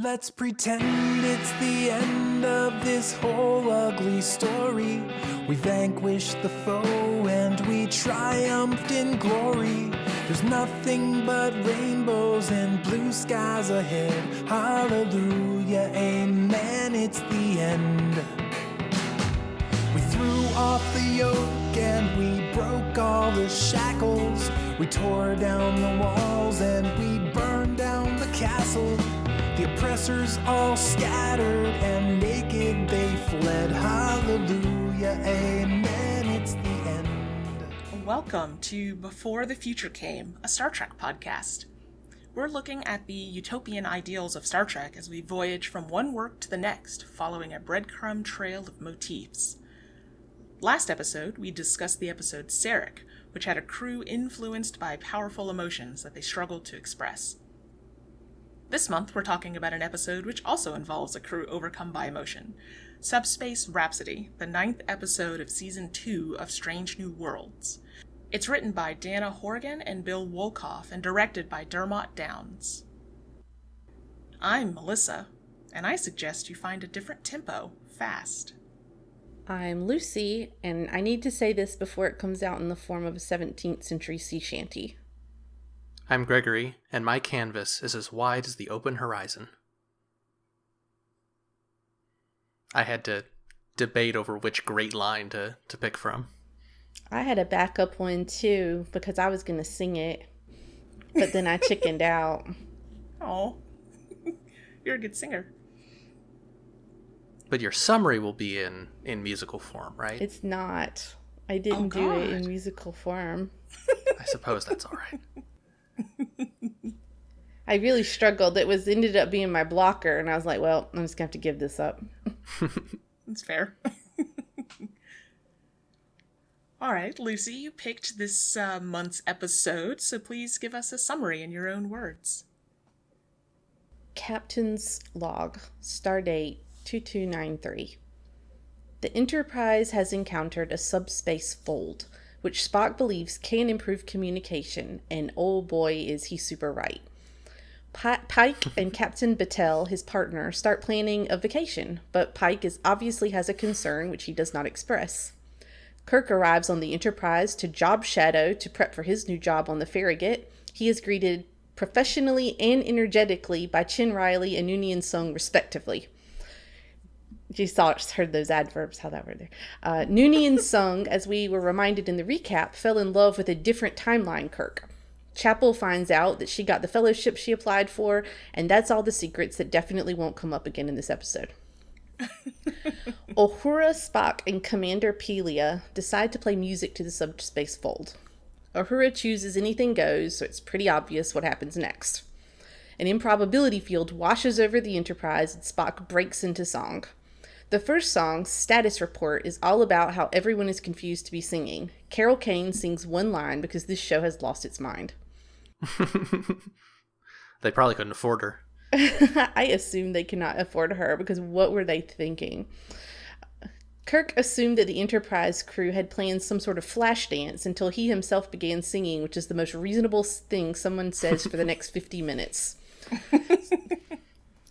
Let's pretend it's the end of this whole ugly story. We vanquished the foe and we triumphed in glory. There's nothing but rainbows and blue skies ahead. Hallelujah, amen, it's the end. We threw off the yoke and we broke all the shackles. We tore down the walls and we burned down the castle. The oppressors all scattered and naked they fled. Hallelujah, amen, it's the end. Welcome to Before the Future Came, a Star Trek podcast. We're looking at the utopian ideals of Star Trek as we voyage from one work to the next, following a breadcrumb trail of motifs. Last episode, we discussed the episode Sarek, which had a crew influenced by powerful emotions that they struggled to express. This month, we're talking about an episode which also involves a crew overcome by emotion, Subspace Rhapsody, the 9th episode of Season 2 of Strange New Worlds. It's written by Dana Horgan and Bill Wolkoff and directed by Dermott Downs. I'm Melissa, and I suggest you find a different tempo fast. I'm Lucy, and I need to say this before it comes out in the form of a 17th century sea shanty. I'm Gregory, and my canvas is as wide as the open horizon. I had to debate over which great line to pick from. I had a backup one too, because I was going to sing it, but then I chickened out. Oh, you're a good singer. But your summary will be in musical form, right? It's not. I didn't do it in musical form. I suppose that's all right. I really struggled. It ended up being my blocker, and I was like, well, I'm just going to have to give this up. That's fair. All right, Lucy, you picked this month's episode, so please give us a summary in your own words. Captain's Log, Stardate 2293. The Enterprise has encountered a subspace fold, which Spock believes can improve communication, and oh boy is he super right. Pike and Captain Battelle, his partner, start planning a vacation, but Pike obviously has a concern which he does not express. Kirk arrives on the Enterprise to job shadow to prep for his new job on the Farragut. He is greeted professionally and energetically by Chin Riley and Noonien-Singh respectively. You heard those adverbs, how that were there. Noonien-Singh, as we were reminded in the recap, fell in love with a different timeline Kirk. Chapel finds out that she got the fellowship she applied for, and that's all the secrets that definitely won't come up again in this episode. Uhura, Spock, and Commander Pelia decide to play music to the subspace fold. Uhura chooses anything goes, so it's pretty obvious what happens next. An improbability field washes over the Enterprise, and Spock breaks into song. The first song, Status Report, is all about how everyone is confused to be singing. Carol Kane sings one line because this show has lost its mind. They probably couldn't afford her. I assume they cannot afford her because what were they thinking? Kirk assumed that the Enterprise crew had planned some sort of flash dance until he himself began singing, which is the most reasonable thing someone says for the next 50 minutes.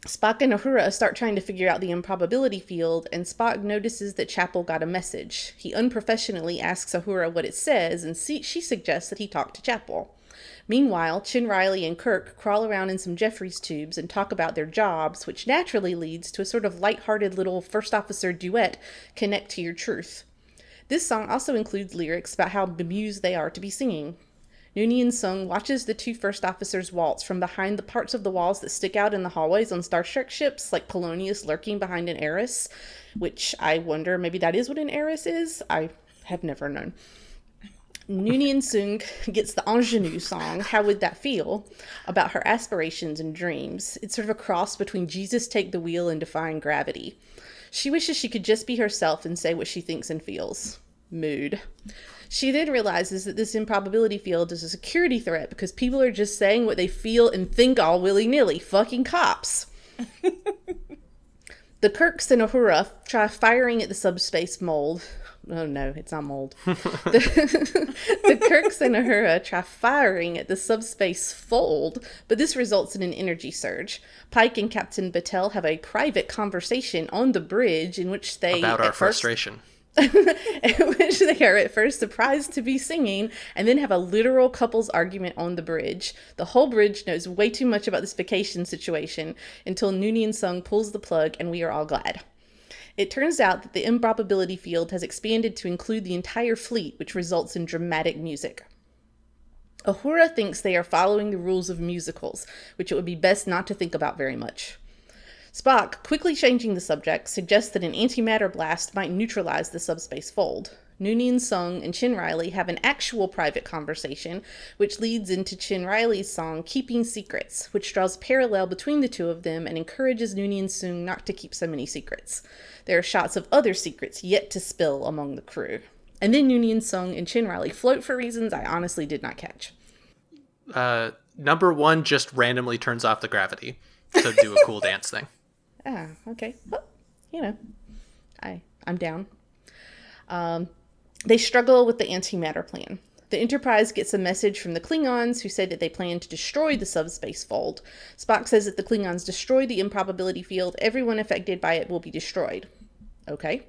Spock and Uhura start trying to figure out the improbability field, and Spock notices that Chapel got a message. He unprofessionally asks Uhura what it says, and she suggests that he talk to Chapel. Meanwhile, Chin Riley and Kirk crawl around in some Jeffries tubes and talk about their jobs, which naturally leads to a sort of lighthearted little first officer duet, Connect to Your Truth. This song also includes lyrics about how bemused they are to be singing. Noonien-Singh watches the two first officers waltz from behind the parts of the walls that stick out in the hallways on Star Trek ships, like Polonius lurking behind an Eris, which I wonder, maybe that is what an Eris is? I have never known. Noonien-Singh gets the ingenue song, How Would That Feel?, about her aspirations and dreams. It's sort of a cross between Jesus Take the Wheel and Defying Gravity. She wishes she could just be herself and say what she thinks and feels. Mood. She then realizes that this improbability field is a security threat because people are just saying what they feel and think all willy-nilly. Fucking cops. The Kirks and Uhura try firing at the subspace Oh no, it's not mold. The Kirks and Uhura try firing at the subspace fold, but this results in an energy surge. Pike and Captain Battelle have a private conversation on the bridge in which they... About our frustration. in which they are at first surprised to be singing, and then have a literal couples argument on the bridge. The whole bridge knows way too much about this vacation situation until Noonien-Singh pulls the plug, and we are all glad. It turns out that the improbability field has expanded to include the entire fleet, which results in dramatic music. Uhura thinks they are following the rules of musicals, which it would be best not to think about very much. Spock, quickly changing the subject, suggests that an antimatter blast might neutralize the subspace fold. Noonien-Singh and Chin Riley have an actual private conversation, which leads into Chin Riley's song Keeping Secrets, which draws parallel between the two of them and encourages Noonien-Singh not to keep so many secrets. There are shots of other secrets yet to spill among the crew. And then Noonien-Singh and Chin Riley float for reasons I honestly did not catch. Number one just randomly turns off the gravity to do a cool dance thing. Ah, okay. Well, you know, I'm down. They struggle with the antimatter plan. The Enterprise gets a message from the Klingons who say that they plan to destroy the subspace fold. Spock says that the Klingons destroy the improbability field. Everyone affected by it will be destroyed. Okay.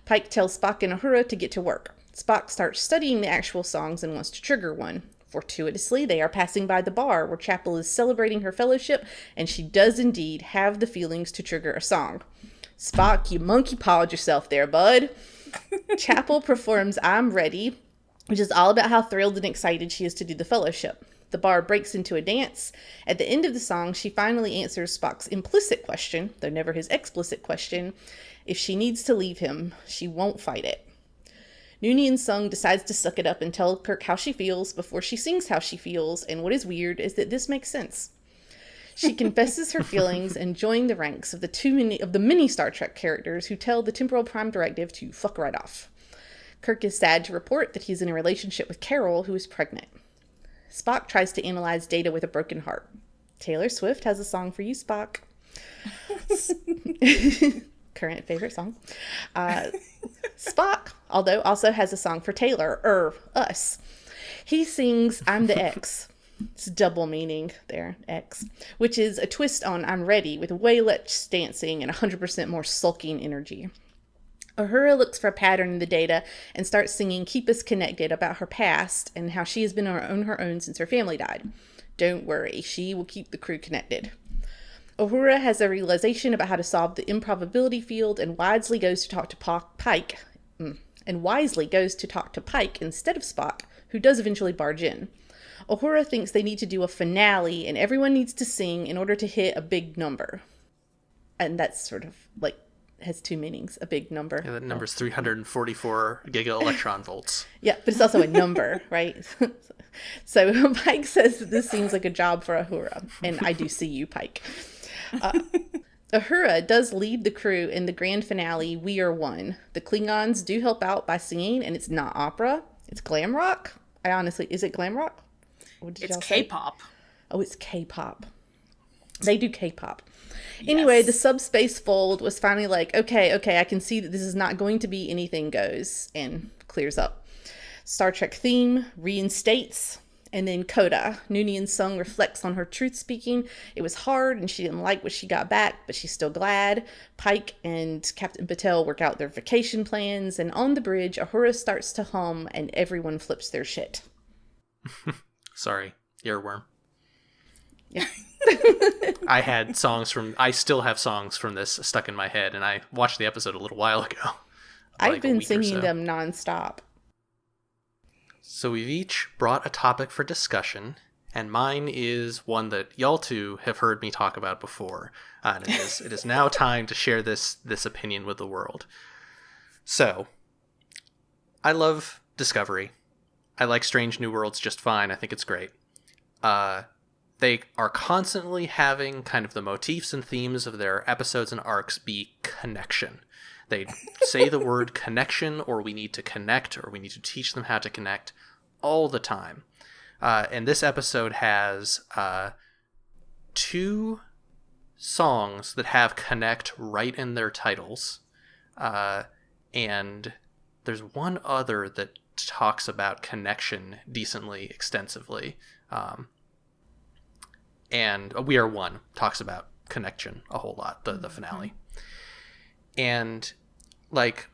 Pike tells Spock and Uhura to get to work. Spock starts studying the actual songs and wants to trigger one. Fortuitously, they are passing by the bar where Chapel is celebrating her fellowship, and she does indeed have the feelings to trigger a song. Spock, you monkey pawed yourself there, bud. Chapel performs I'm Ready, which is all about how thrilled and excited she is to do the fellowship. The bar breaks into a dance. At the end of the song, she finally answers Spock's implicit question, though never his explicit question. If she needs to leave him, she won't fight it. Noonien-Singh decides to suck it up and tell Kirk how she feels before she sings how she feels, and what is weird is that this makes sense. She confesses her feelings and joins the ranks of the many Star Trek characters who tell the Temporal Prime Directive to fuck right off. Kirk is sad to report that he's in a relationship with Carol, who is pregnant. Spock tries to analyze data with a broken heart. Taylor Swift has a song for you, Spock. Current favorite song. Spock, although, also has a song for Taylor, us. He sings I'm the X. It's double meaning there, X. Which is a twist on I'm Ready with way less dancing and 100% more sulking energy. Uhura looks for a pattern in the data and starts singing Keep Us Connected about her past and how she has been on her own since her family died. Don't worry, she will keep the crew connected. Uhura has a realization about how to solve the improbability field and wisely goes to talk to Pike instead of Spock, who does eventually barge in. Uhura thinks they need to do a finale and everyone needs to sing in order to hit a big number. And that's sort of like has two meanings, a big number. Yeah, that number's 344 giga-electron volts. Yeah, but it's also a number, right? So Pike says that this seems like a job for Uhura, and I do see you, Pike. Uhura does lead the crew in the grand finale, We Are One. The Klingons do help out by singing, and it's not opera. It's glam rock. Is it glam rock? It's K-pop. Oh, it's K-pop. They do K-pop. Anyway, the subspace fold was finally like, okay, I can see that this is not going to be anything goes, and clears up. Star Trek theme reinstates, and then coda. Noonien-Singh reflects on her truth speaking. It was hard, and she didn't like what she got back, but she's still glad. Pike and Captain Battelle work out their vacation plans, and on the bridge, Uhura starts to hum, and everyone flips their shit. Sorry, earworm. Yeah. I still have songs from this stuck in my head, and I watched the episode a little while ago. I've been singing them nonstop. So we've each brought a topic for discussion, and mine is one that y'all two have heard me talk about before. And it is now time to share this opinion with the world. So, I love Discovery. I like Strange New Worlds just fine. I think it's great. They are constantly having kind of the motifs and themes of their episodes and arcs be connection. They say the word connection, or we need to connect, or we need to teach them how to connect all the time. And this episode has 2 songs that have connect right in their titles. And there's one other that talks about connection decently extensively. And We Are One talks about connection a whole lot, the finale. And like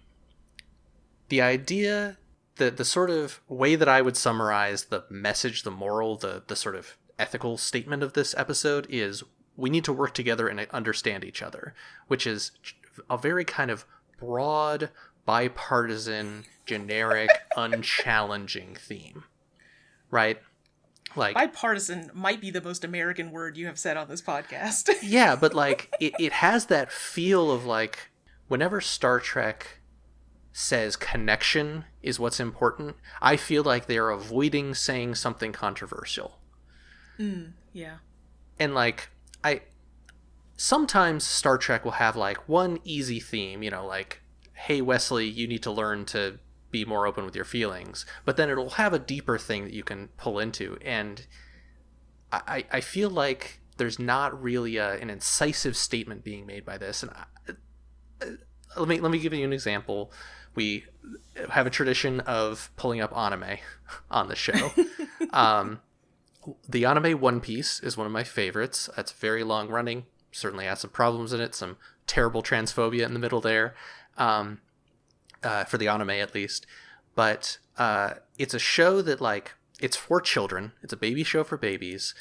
the idea that the sort of way that I would summarize the message, the moral, the sort of ethical statement of this episode is we need to work together and understand each other, which is a very kind of broad, bipartisan, generic, unchallenging theme, right? Like bipartisan might be the most American word you have said on this podcast. Yeah, but like it has that feel of like whenever Star Trek says connection is what's important, I feel like they are avoiding saying something controversial. Yeah. And like sometimes Star Trek will have like one easy theme, you know, like, hey Wesley, you need to learn to be more open with your feelings, but then it'll have a deeper thing that you can pull into. And I feel like there's not really an incisive statement being made by this. And let me give you an example. We have a tradition of pulling up anime on the show. The anime One Piece is one of my favorites. It's very long running, certainly has some problems in it, some terrible transphobia in the middle there, for the anime at least. But it's a show that, like, it's for children. It's a baby show for babies,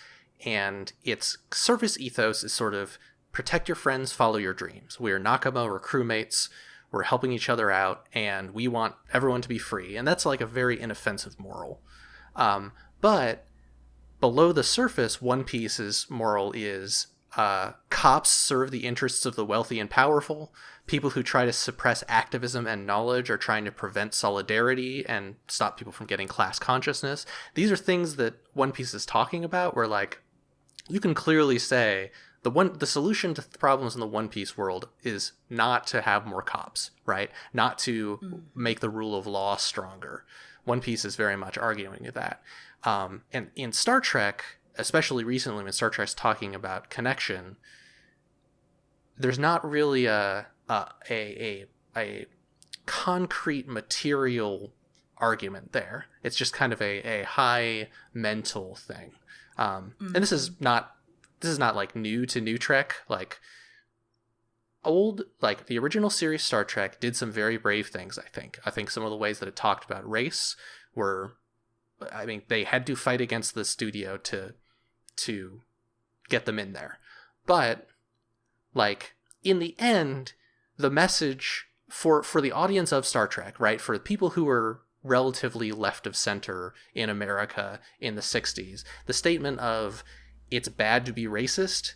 and its service ethos is sort of protect your friends, follow your dreams. We're Nakama, we're crewmates, we're helping each other out, and we want everyone to be free. And that's like a very inoffensive moral. But below the surface, One Piece's moral is cops serve the interests of the wealthy and powerful. People who try to suppress activism and knowledge are trying to prevent solidarity and stop people from getting class consciousness. These are things that One Piece is talking about, where like you can clearly say the solution to the problems in the One Piece world is not to have more cops, right? Not to make the rule of law stronger. One Piece is very much arguing that. And in Star Trek, especially recently when Star Trek's talking about connection, there's not really a concrete material argument there. It's just kind of a high mental thing. And this is not like new to New Trek. Like the original series Star Trek did some very brave things, I think. I think some of the ways that it talked about race were, I mean, they had to fight against the studio to get them in there. But like in the end, the message for the audience of Star Trek, right, for the people who were relatively left of center in America in the 60s, the statement of it's bad to be racist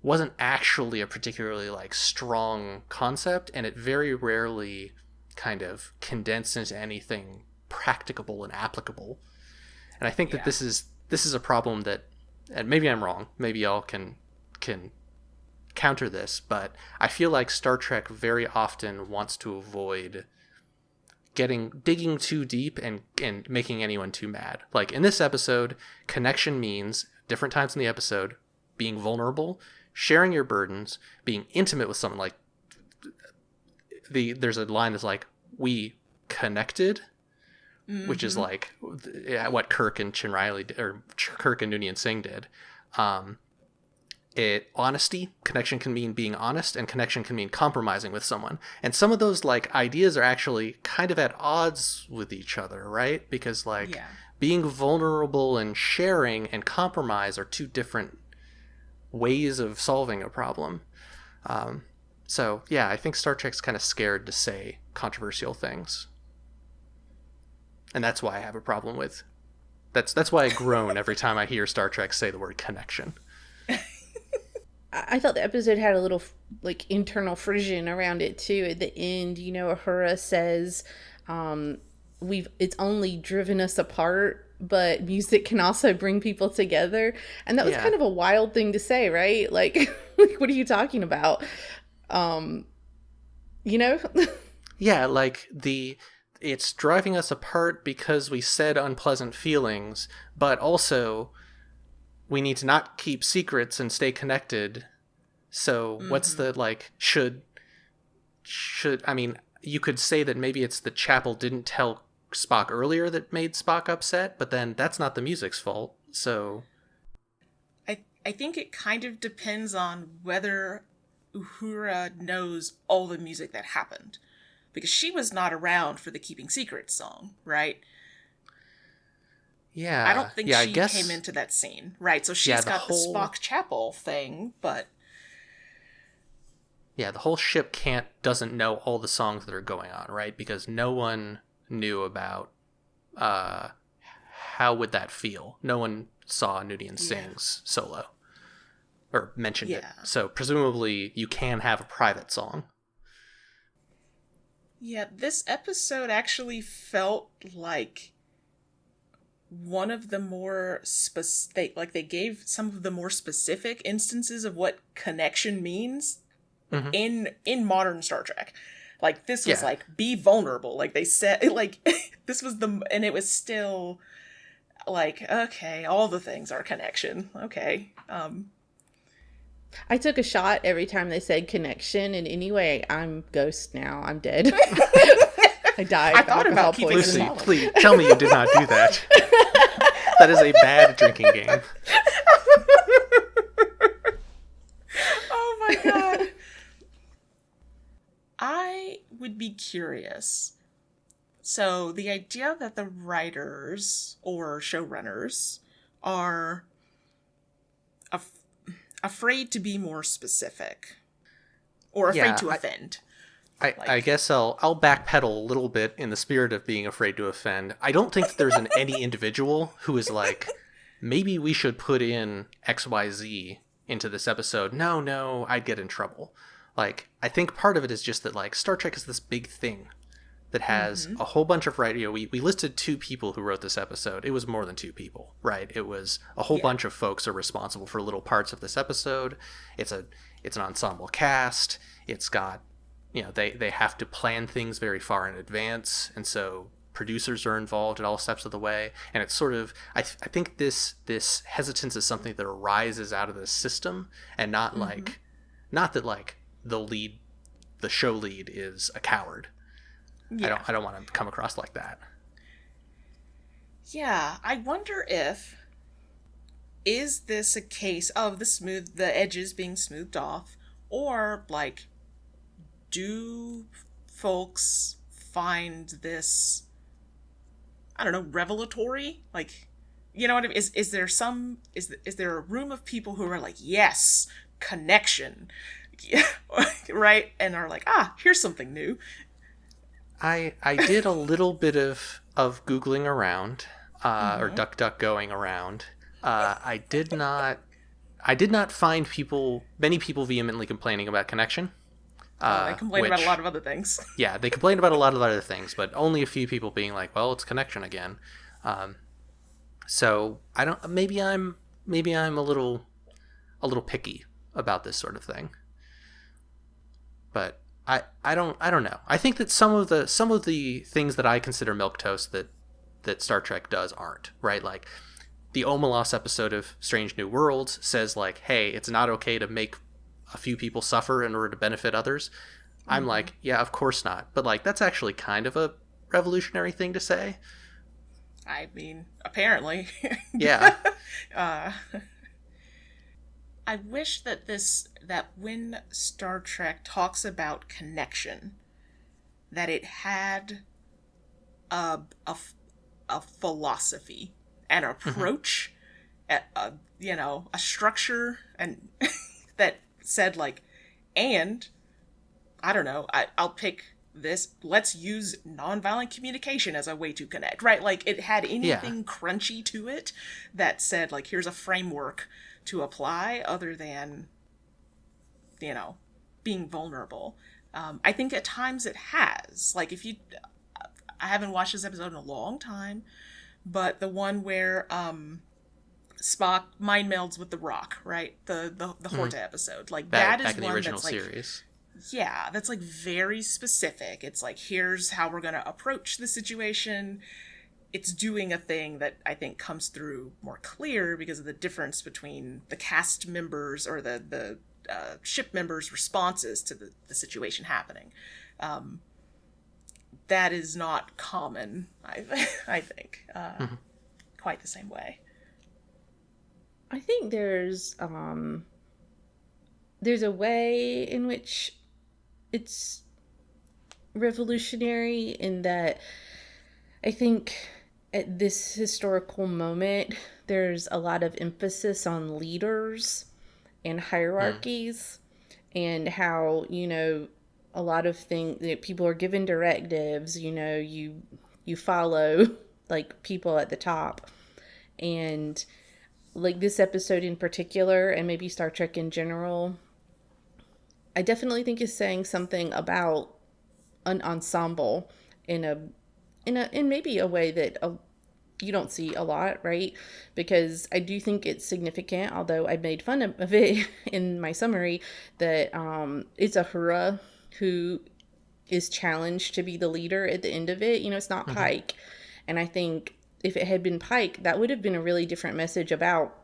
wasn't actually a particularly like strong concept, and it very rarely kind of condensed into anything practicable and applicable. And I think that this is a problem that, and maybe I'm wrong, maybe y'all can counter this, but I feel like Star Trek very often wants to avoid digging too deep and making anyone too mad. Like in this episode, connection means, different times in the episode, being vulnerable, sharing your burdens, being intimate with someone. Like there's a line that's like, we connected, which is like what Kirk and Chin Riley did, or Kirk and Noonien-Singh did. Honesty, connection can mean being honest, and connection can mean compromising with someone. And some of those like ideas are actually kind of at odds with each other, right? Because like being vulnerable and sharing and compromise are two different ways of solving a problem. So yeah, I think Star Trek's kind of scared to say controversial things. And that's why I have a problem with... That's why I groan every time I hear Star Trek say the word connection. I thought the episode had a little like internal frisson around it too. At the end, you know, Uhura says, it's only driven us apart, but music can also bring people together. And that was kind of a wild thing to say, right? Like, what are you talking about? You know? Yeah, like it's driving us apart because we said unpleasant feelings, but also we need to not keep secrets and stay connected. So what's the, like, should, I mean, you could say that maybe it's the chapel didn't tell Spock earlier that made Spock upset, but then that's not the music's fault. So I think it kind of depends on whether Uhura knows all the music that happened. Because she was not around for the Keeping Secrets song, right? Yeah. I don't think I she guess... came into that scene, right? So she's got the Spock Chapel thing, but... Yeah, the whole ship doesn't know all the songs that are going on, right? Because no one knew about how would that feel. No one saw Noonien-Singh's solo. Or mentioned it. So presumably you can have a private song. Yeah, this episode actually felt like one of the more they gave some of the more specific instances of what connection means in modern Star Trek. Like this was like be vulnerable. Like they said like this was and it was still like okay, all the things are connection. Okay. I took a shot every time they said connection, and anyway, I'm ghost now. I'm dead. I died. I thought about Lucy, please tell me you did not do that. That is a bad drinking game. Oh my god. I would be curious. So the idea that the writers or showrunners are afraid to be more specific or afraid to offend. I guess I'll backpedal a little bit in the spirit of being afraid to offend. I don't think there's any individual who is like, maybe we should put in XYZ into this episode. No, I'd get in trouble. Like, I think part of it is just that, like, Star Trek is this big thing that has a whole bunch of we listed 2 people who wrote this episode. It was more than 2 people, right? It was a whole bunch of folks are responsible for little parts of this episode. It's an ensemble cast. It's got, they have to plan things very far in advance, and so producers are involved at all steps of the way. And it's sort of, I think this hesitance is something that arises out of the system, and not that like the show lead is a coward. Yeah. I don't want to come across like that. Yeah, I wonder is this a case of the edges being smoothed off, or like, do folks find this, I don't know, revelatory? Like, you know what I mean? Is there a room of people who are like, yes, connection, right? And are like, here's something new. I did a little bit of Googling around, or DuckDuckGoing around. I did not find many people vehemently complaining about connection. They complain about a lot of other things. Yeah, they complained about a lot of other things, but only a few people being like, well, it's connection again. So maybe I'm a little picky about this sort of thing. But I don't know. I think that some of the things that I consider milquetoast that Star Trek does aren't, right? Like the Omelos episode of Strange New Worlds says like, hey, it's not okay to make a few people suffer in order to benefit others. I'm like, yeah, of course not. But like that's actually kind of a revolutionary thing to say. I mean, apparently. Yeah. I wish that when Star Trek talks about connection, that it had a philosophy, an approach, a structure, and that said like, and I don't know, I'll pick this. Let's use nonviolent communication as a way to connect, right? Like it had anything crunchy to it that said like, here's a framework to apply other than, being vulnerable. I think at times it has. Like I haven't watched this episode in a long time, but the one where Spock mind melds with the Rock, right? The Horta episode. Like that is back in the one original that's like, series. Yeah, that's like very specific. It's like, here's how we're gonna approach the situation. It's doing a thing that I think comes through more clear because of the difference between the cast members or the ship members' responses to the situation happening. that is not common, I think, quite the same way. I think there's a way in which it's revolutionary in that I think at this historical moment, there's a lot of emphasis on leaders and hierarchies and how, a lot of things that people are given directives, you follow like people at the top. And like this episode in particular, and maybe Star Trek in general, I definitely think is saying something about an ensemble in maybe a way that you don't see a lot, right? Because I do think it's significant, although I made fun of it in my summary, that it's Uhura who is challenged to be the leader at the end of it. It's not Pike. And I think if it had been Pike, that would have been a really different message about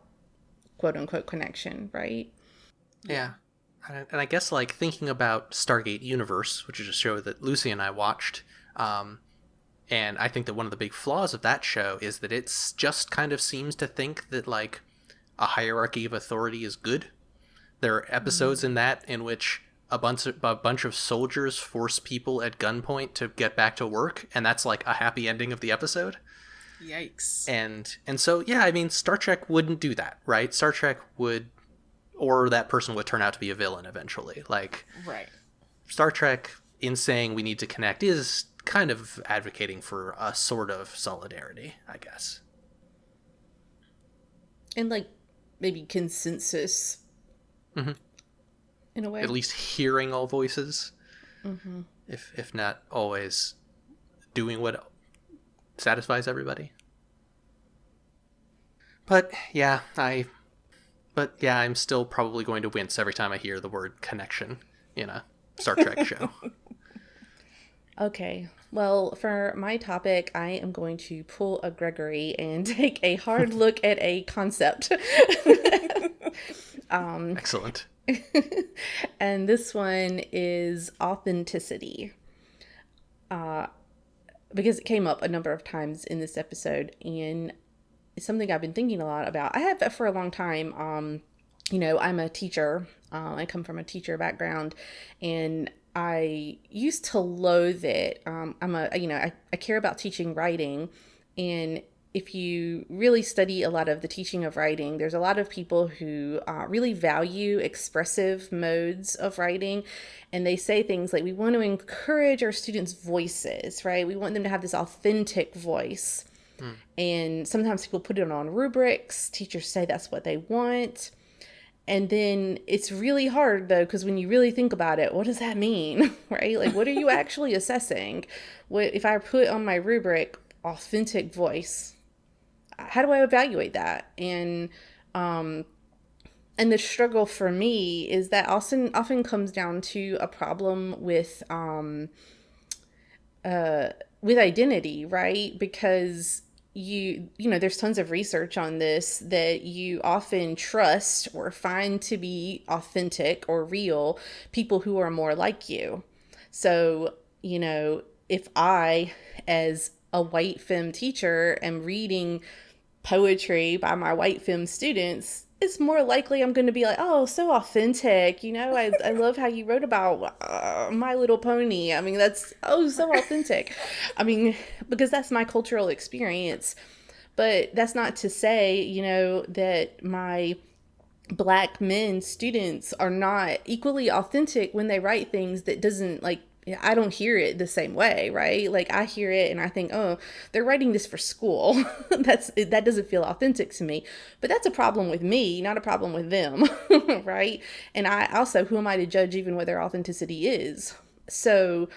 quote unquote connection, right? Yeah. And I guess like thinking about Stargate Universe, which is a show that Lucy and I watched, and I think that one of the big flaws of that show is that it's just kind of seems to think that like a hierarchy of authority is good. There are episodes in that in which a bunch of soldiers force people at gunpoint to get back to work, and that's like a happy ending of the episode. Yikes. And so, yeah, I mean, Star Trek wouldn't do that, right? Star Trek would, or that person would turn out to be a villain eventually. Like, right. Star Trek, in saying we need to connect, is kind of advocating for a sort of solidarity, I guess. And like maybe consensus. In a way. At least hearing all voices. If not always doing what satisfies everybody. But yeah, I'm still probably going to wince every time I hear the word connection in a Star Trek show. Okay, well, for my topic, I am going to pull a Gregory and take a hard look at a concept. Excellent. And this one is authenticity. Because it came up a number of times in this episode, and it's something I've been thinking a lot about. I have for a long time. I'm a teacher. I come from a teacher background, and I used to loathe it. I care about teaching writing, and if you really study a lot of the teaching of writing, there's a lot of people who really value expressive modes of writing. And they say things like, we want to encourage our students' voices, right? We want them to have this authentic voice. And sometimes people put it on rubrics. Teachers say that's what they want. And then it's really hard, though, because when you really think about it, what does that mean, right? Like, what are you actually assessing? What if I put on my rubric authentic voice? How do I evaluate that? And the struggle for me is that often comes down to a problem with identity, right? Because there's tons of research on this that you often trust or find to be authentic or real people who are more like you. So, if I, as a white femme teacher, am reading poetry by my white femme students, it's more likely I'm going to be like, oh, so authentic. I love how you wrote about My Little Pony. I mean, that's, so authentic. I mean, because that's my cultural experience. But that's not to say, that my Black men students are not equally authentic when they write things that doesn't I don't hear it the same way, right? Like I hear it and I think, oh, they're writing this for school. That doesn't feel authentic to me, but that's a problem with me, not a problem with them. Right. And I also, who am I to judge even what their authenticity is? So,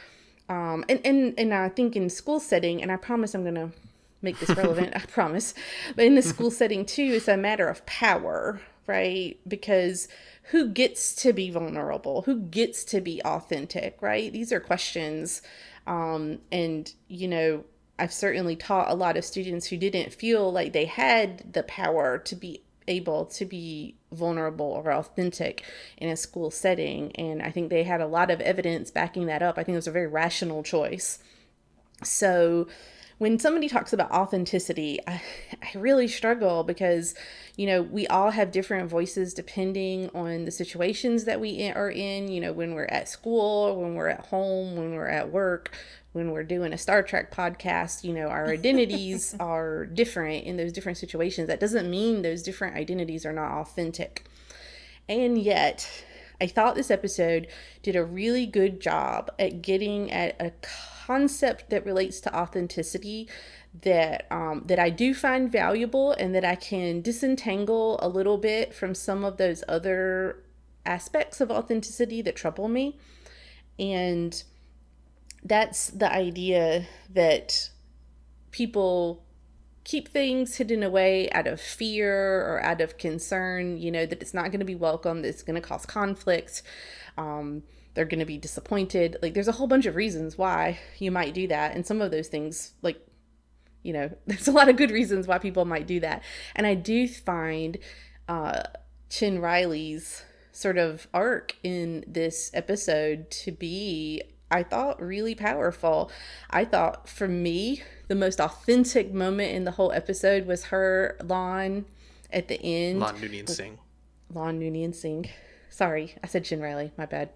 and I think in school setting, and I promise I'm going to make this relevant, I promise, but in the school setting too, it's a matter of power, right? Because who gets to be vulnerable? Who gets to be authentic, right? These are questions. And, I've certainly taught a lot of students who didn't feel like they had the power to be able to be vulnerable or authentic in a school setting. And I think they had a lot of evidence backing that up. I think it was a very rational choice. So when somebody talks about authenticity, I really struggle because, we all have different voices depending on the situations that we are in, when we're at school, when we're at home, when we're at work, when we're doing a Star Trek podcast, our identities are different in those different situations. That doesn't mean those different identities are not authentic. And yet, I thought this episode did a really good job at getting at a concept that relates to authenticity that I do find valuable, and that I can disentangle a little bit from some of those other aspects of authenticity that trouble me. And that's the idea that people keep things hidden away out of fear or out of concern, that it's not going to be welcome, that it's going to cause conflict. They're going to be disappointed. Like, there's a whole bunch of reasons why you might do that. And some of those things, there's a lot of good reasons why people might do that. And I do find Chin Riley's sort of arc in this episode to be, I thought, really powerful. I thought, for me, the most authentic moment in the whole episode was her Lon at the end. Lon Noonien-Singh. Lon Noonien-Singh. Sorry, I said Chin Riley. My bad.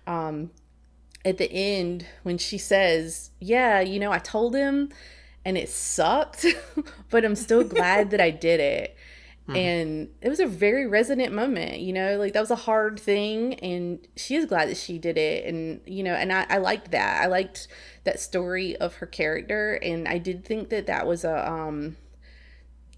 At the end, when she says, yeah, I told him and it sucked, but I'm still glad that I did it. And it was a very resonant moment, that was a hard thing, and she is glad that she did it. And, and I liked that. I liked that story of her character. And I did think that was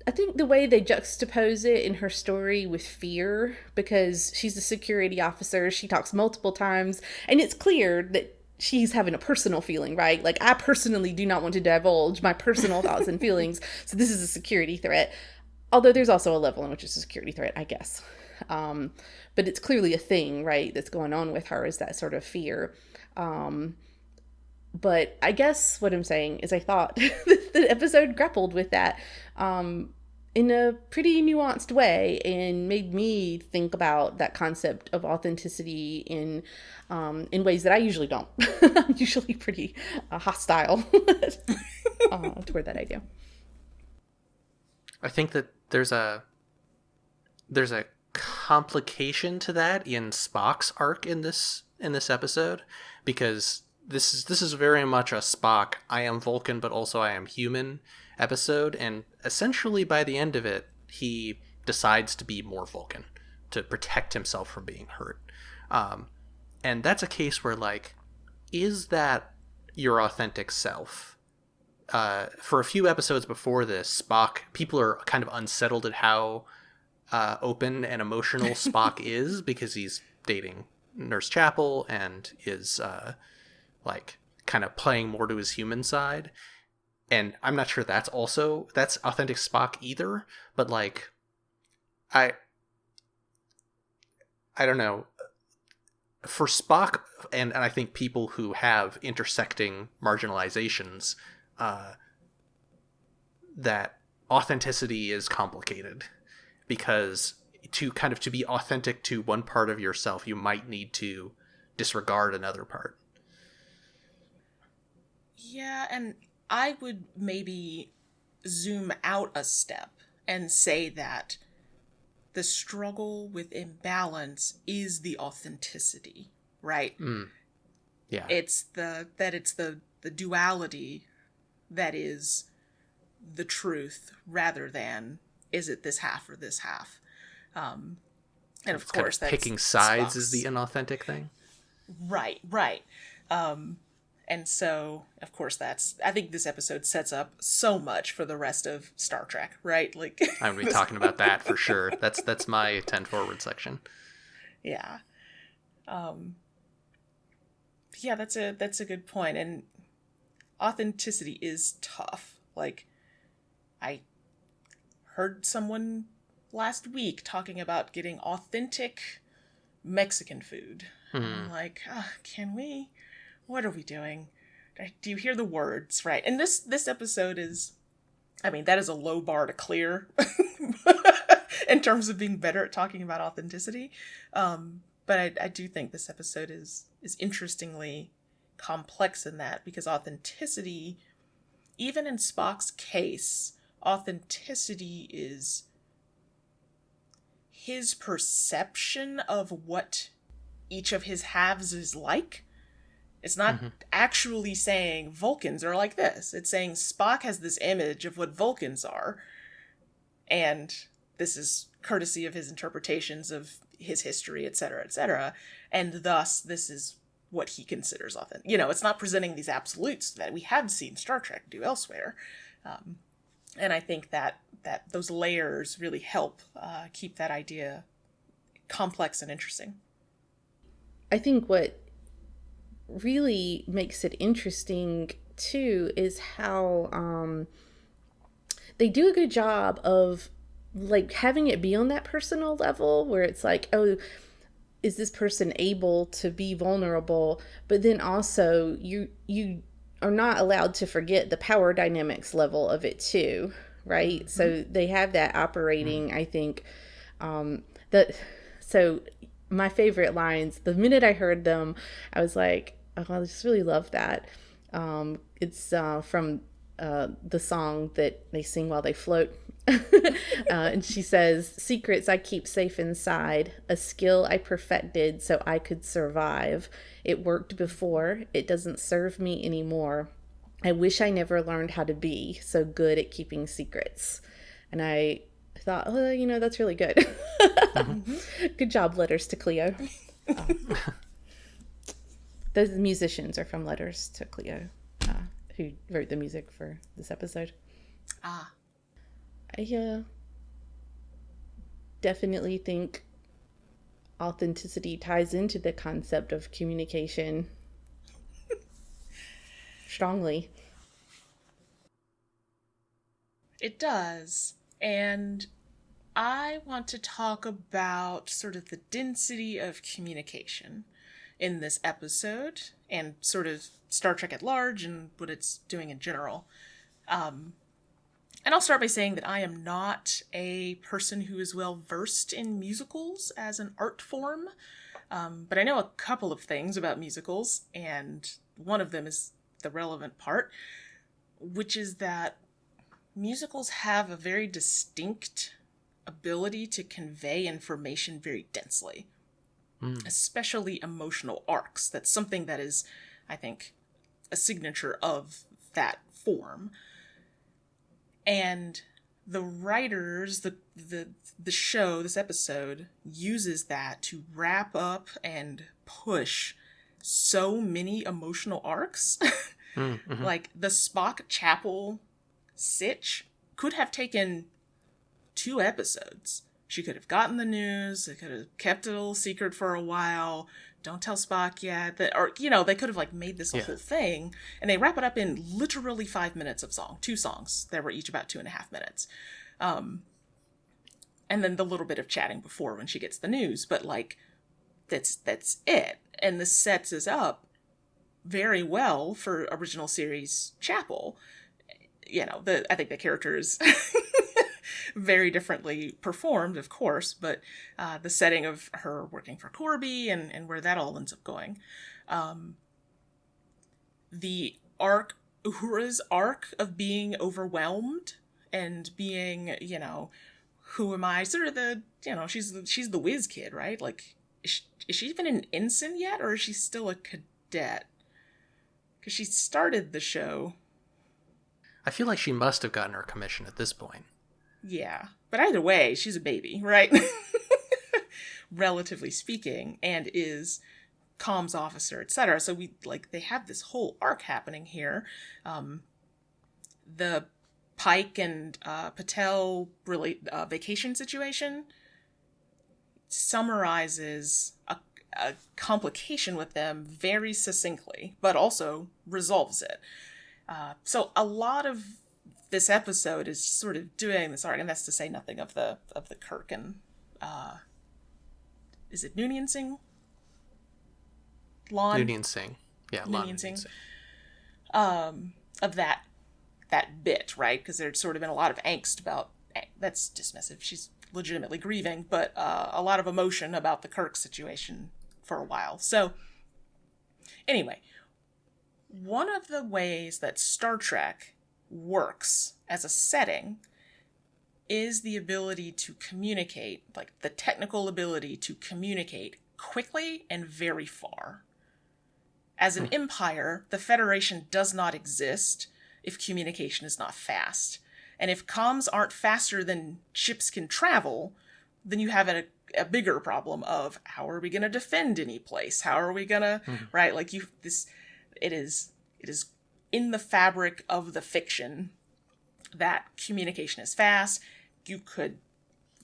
I think the way they juxtapose it in her story with fear, because she's a security officer, she talks multiple times, and it's clear that she's having a personal feeling, right? Like, I personally do not want to divulge my personal thoughts and feelings, so this is a security threat. Although there's also a level in which it's a security threat, I guess. But it's clearly a thing, right, that's going on with her, is that sort of fear. But I guess what I'm saying is I thought the episode grappled with that in a pretty nuanced way, and made me think about that concept of authenticity in ways that I usually don't. I'm usually pretty hostile toward that idea. I think that there's a complication to that in Spock's arc in this episode, because this is very much a Spock, I am Vulcan but also I am human episode, and essentially by the end of it he decides to be more Vulcan to protect himself from being hurt. And that's a case where, like, is that your authentic self? For a few episodes before this, Spock, people are kind of unsettled at how open and emotional Spock is, because he's dating Nurse Chapel and is kind of playing more to his human side. And I'm not sure that's authentic Spock either, but like, I don't know. For Spock, and I think people who have intersecting marginalizations, that authenticity is complicated, because to be authentic to one part of yourself, you might need to disregard another part. Yeah, and I would maybe zoom out a step and say that the struggle with imbalance is the authenticity, right? Yeah. It's the duality that is the truth, rather than is it this half or this half. And of course, that's picking sides is the inauthentic thing. Right. And so, of course, I think this episode sets up so much for the rest of Star Trek, right? Like, I'm going to be talking about that for sure. That's my 10 forward section. Yeah. Yeah, that's a good point. And authenticity is tough. Like, I heard someone last week talking about getting authentic Mexican food. I'm like, can we? What are we doing? Do you hear the words, right? And this episode is, that is a low bar to clear in terms of being better at talking about authenticity. But I do think this episode is interestingly complex in that, because authenticity, even in Spock's case, authenticity is his perception of what each of his halves is like. It's not actually saying Vulcans are like this. It's saying Spock has this image of what Vulcans are, and this is courtesy of his interpretations of his history, etc., and thus this is what he considers authentic. You know, it's not presenting these absolutes that we have seen Star Trek do elsewhere. And I think that those layers really help keep that idea complex and interesting. I think what really makes it interesting too is how they do a good job of like having it be on that personal level where it's like, oh, is this person able to be vulnerable? But then also you are not allowed to forget the power dynamics level of it too, right? So they have that operating, I think, so my favorite lines, the minute I heard them, I was like, oh, I just really love that. It's from the song that they sing while they float. And she says, secrets I keep safe inside, a skill I perfected so I could survive. It worked before, it doesn't serve me anymore. I wish I never learned how to be so good at keeping secrets. And I thought, oh, you know, that's really good. Good job, Letters to Cleo. Those musicians are from Letters to Cleo, who wrote the music for this episode. I definitely think authenticity ties into the concept of communication strongly. It does. And I want to talk about sort of the density of communication in this episode and sort of Star Trek at large and what it's doing in general. And I'll start by saying that I am not a person who is well versed in musicals as an art form, but I know a couple of things about musicals, and one of them is the relevant part, which is that musicals have a very distinct ability to convey information very densely, especially emotional arcs. That's something that is, I think, a signature of that form. And the writers, the show, this episode, uses that to wrap up and push so many emotional arcs. Like the Spock Chapel sitch could have taken 2 episodes. She could have gotten the news, they could have kept it a little secret for a while, don't tell Spock yet, or, you know, they could have like made this a whole thing, and they wrap it up in literally 5 minutes of song, 2 songs that were each about 2.5 minutes. And then the little bit of chatting before when she gets the news, but like, that's it. And this sets us up very well for original series Chapel. You know, I think the characters very differently performed, of course, but the setting of her working for Corby and where that all ends up going. The arc, Uhura's arc of being overwhelmed and being, you know, who am I? Sort of the, you know, she's the whiz kid, right? Like, is she even an ensign yet, or is she still a cadet? Because she started the show. I feel like she must have gotten her commission at this point. Yeah, but either way, she's a baby, right? Relatively speaking, and is comms officer, etc. So they have this whole arc happening here. The Pike and Patel vacation situation summarizes a complication with them very succinctly, but also resolves it. So a lot of this episode is sort of doing this arc, and that's to say nothing of the Kirk and is it Noonien-Singh? Noonien-Singh. Yeah, Noonien-Singh. Of that bit, right? Because there's sort of been a lot of angst about, that's dismissive, she's legitimately grieving, but a lot of emotion about the Kirk situation for a while. So anyway, One of the ways that Star Trek works as a setting is the ability to communicate, like the technical ability to communicate quickly and very far. As an empire, the Federation does not exist if communication is not fast. And if comms aren't faster than ships can travel, then you have a bigger problem of how are we going to defend any place? How are we going to, right? Like it is in the fabric of the fiction that communication is fast. You could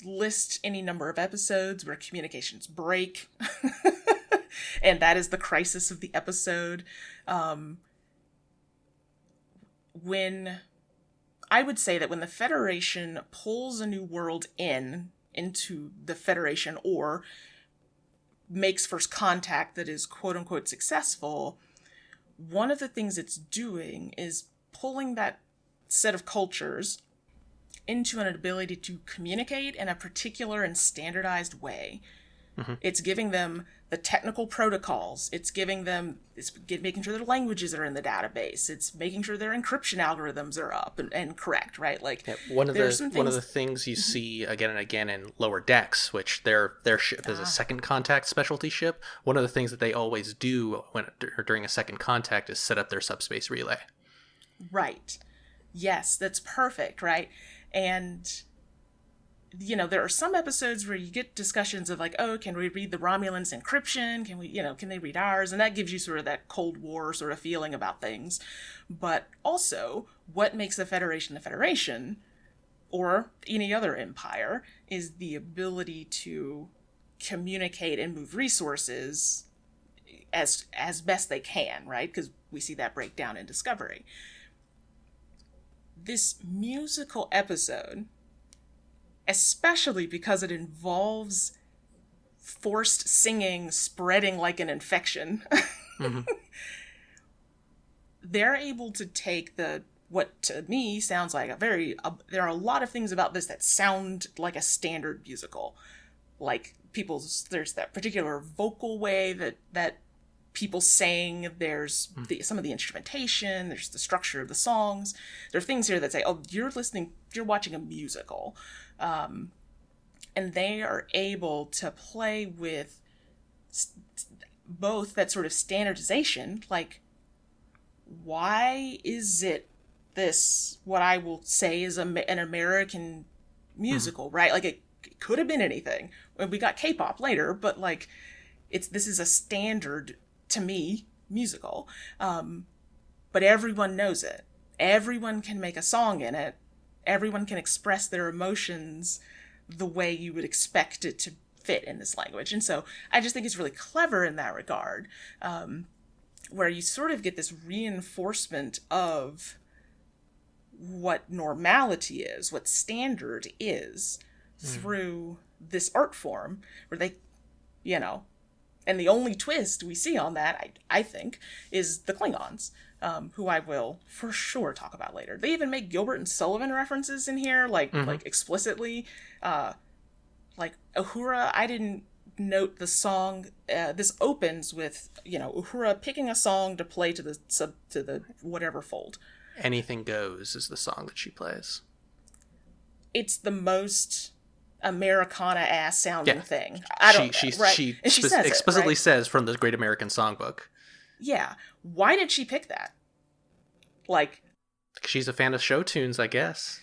list any number of episodes where communications break. And that is the crisis of the episode. When I would say that when the Federation pulls a new world into the Federation or makes first contact that is quote unquote successful, one of the things it's doing is pulling that set of cultures into an ability to communicate in a particular and standardized way. It's giving them the technical protocols. It's making sure their languages are in the database. It's making sure their encryption algorithms are up and correct, right? Like one of the things you see again and again in Lower Decks, which their ship is a second contact specialty ship. One of the things that they always do during a second contact is set up their subspace relay. Right. Yes, that's perfect, right? And there are some episodes where you get discussions of like, oh, can we read the Romulans' encryption? Can they read ours? And that gives you sort of that Cold War sort of feeling about things. But also, what makes the Federation, or any other empire, is the ability to communicate and move resources as best they can, right? Because we see that breakdown in Discovery. This musical episode, especially because it involves forced singing spreading like an infection, they're able to take what to me sounds like there are a lot of things about this that sound like a standard musical. Like there's that particular vocal way that people sang, there's some of the instrumentation, there's the structure of the songs. There are things here that say, oh, you're watching a musical. And they are able to play with both that sort of standardization, like, why is it this, what I will say is an American musical, right? Like, it could have been anything. We got K-pop later, but, like, this is a standard, to me, musical. But everyone knows it. Everyone can make a song in it. Everyone can express their emotions the way you would expect it to fit in this language. And so I just think it's really clever in that regard, where you sort of get this reinforcement of what normality is, what standard is, through this art form, where they, and the only twist we see on that, I think, is the Klingons. Who I will for sure talk about later. They even make Gilbert and Sullivan references in here, like explicitly. Like Uhura, I didn't note the song. This opens with Uhura picking a song to play to the whatever fold. Anything Goes is the song that she plays. It's the most Americana ass sounding thing. She explicitly says from the Great American Songbook. Yeah. Why did she pick that? Like, she's a fan of show tunes, I guess.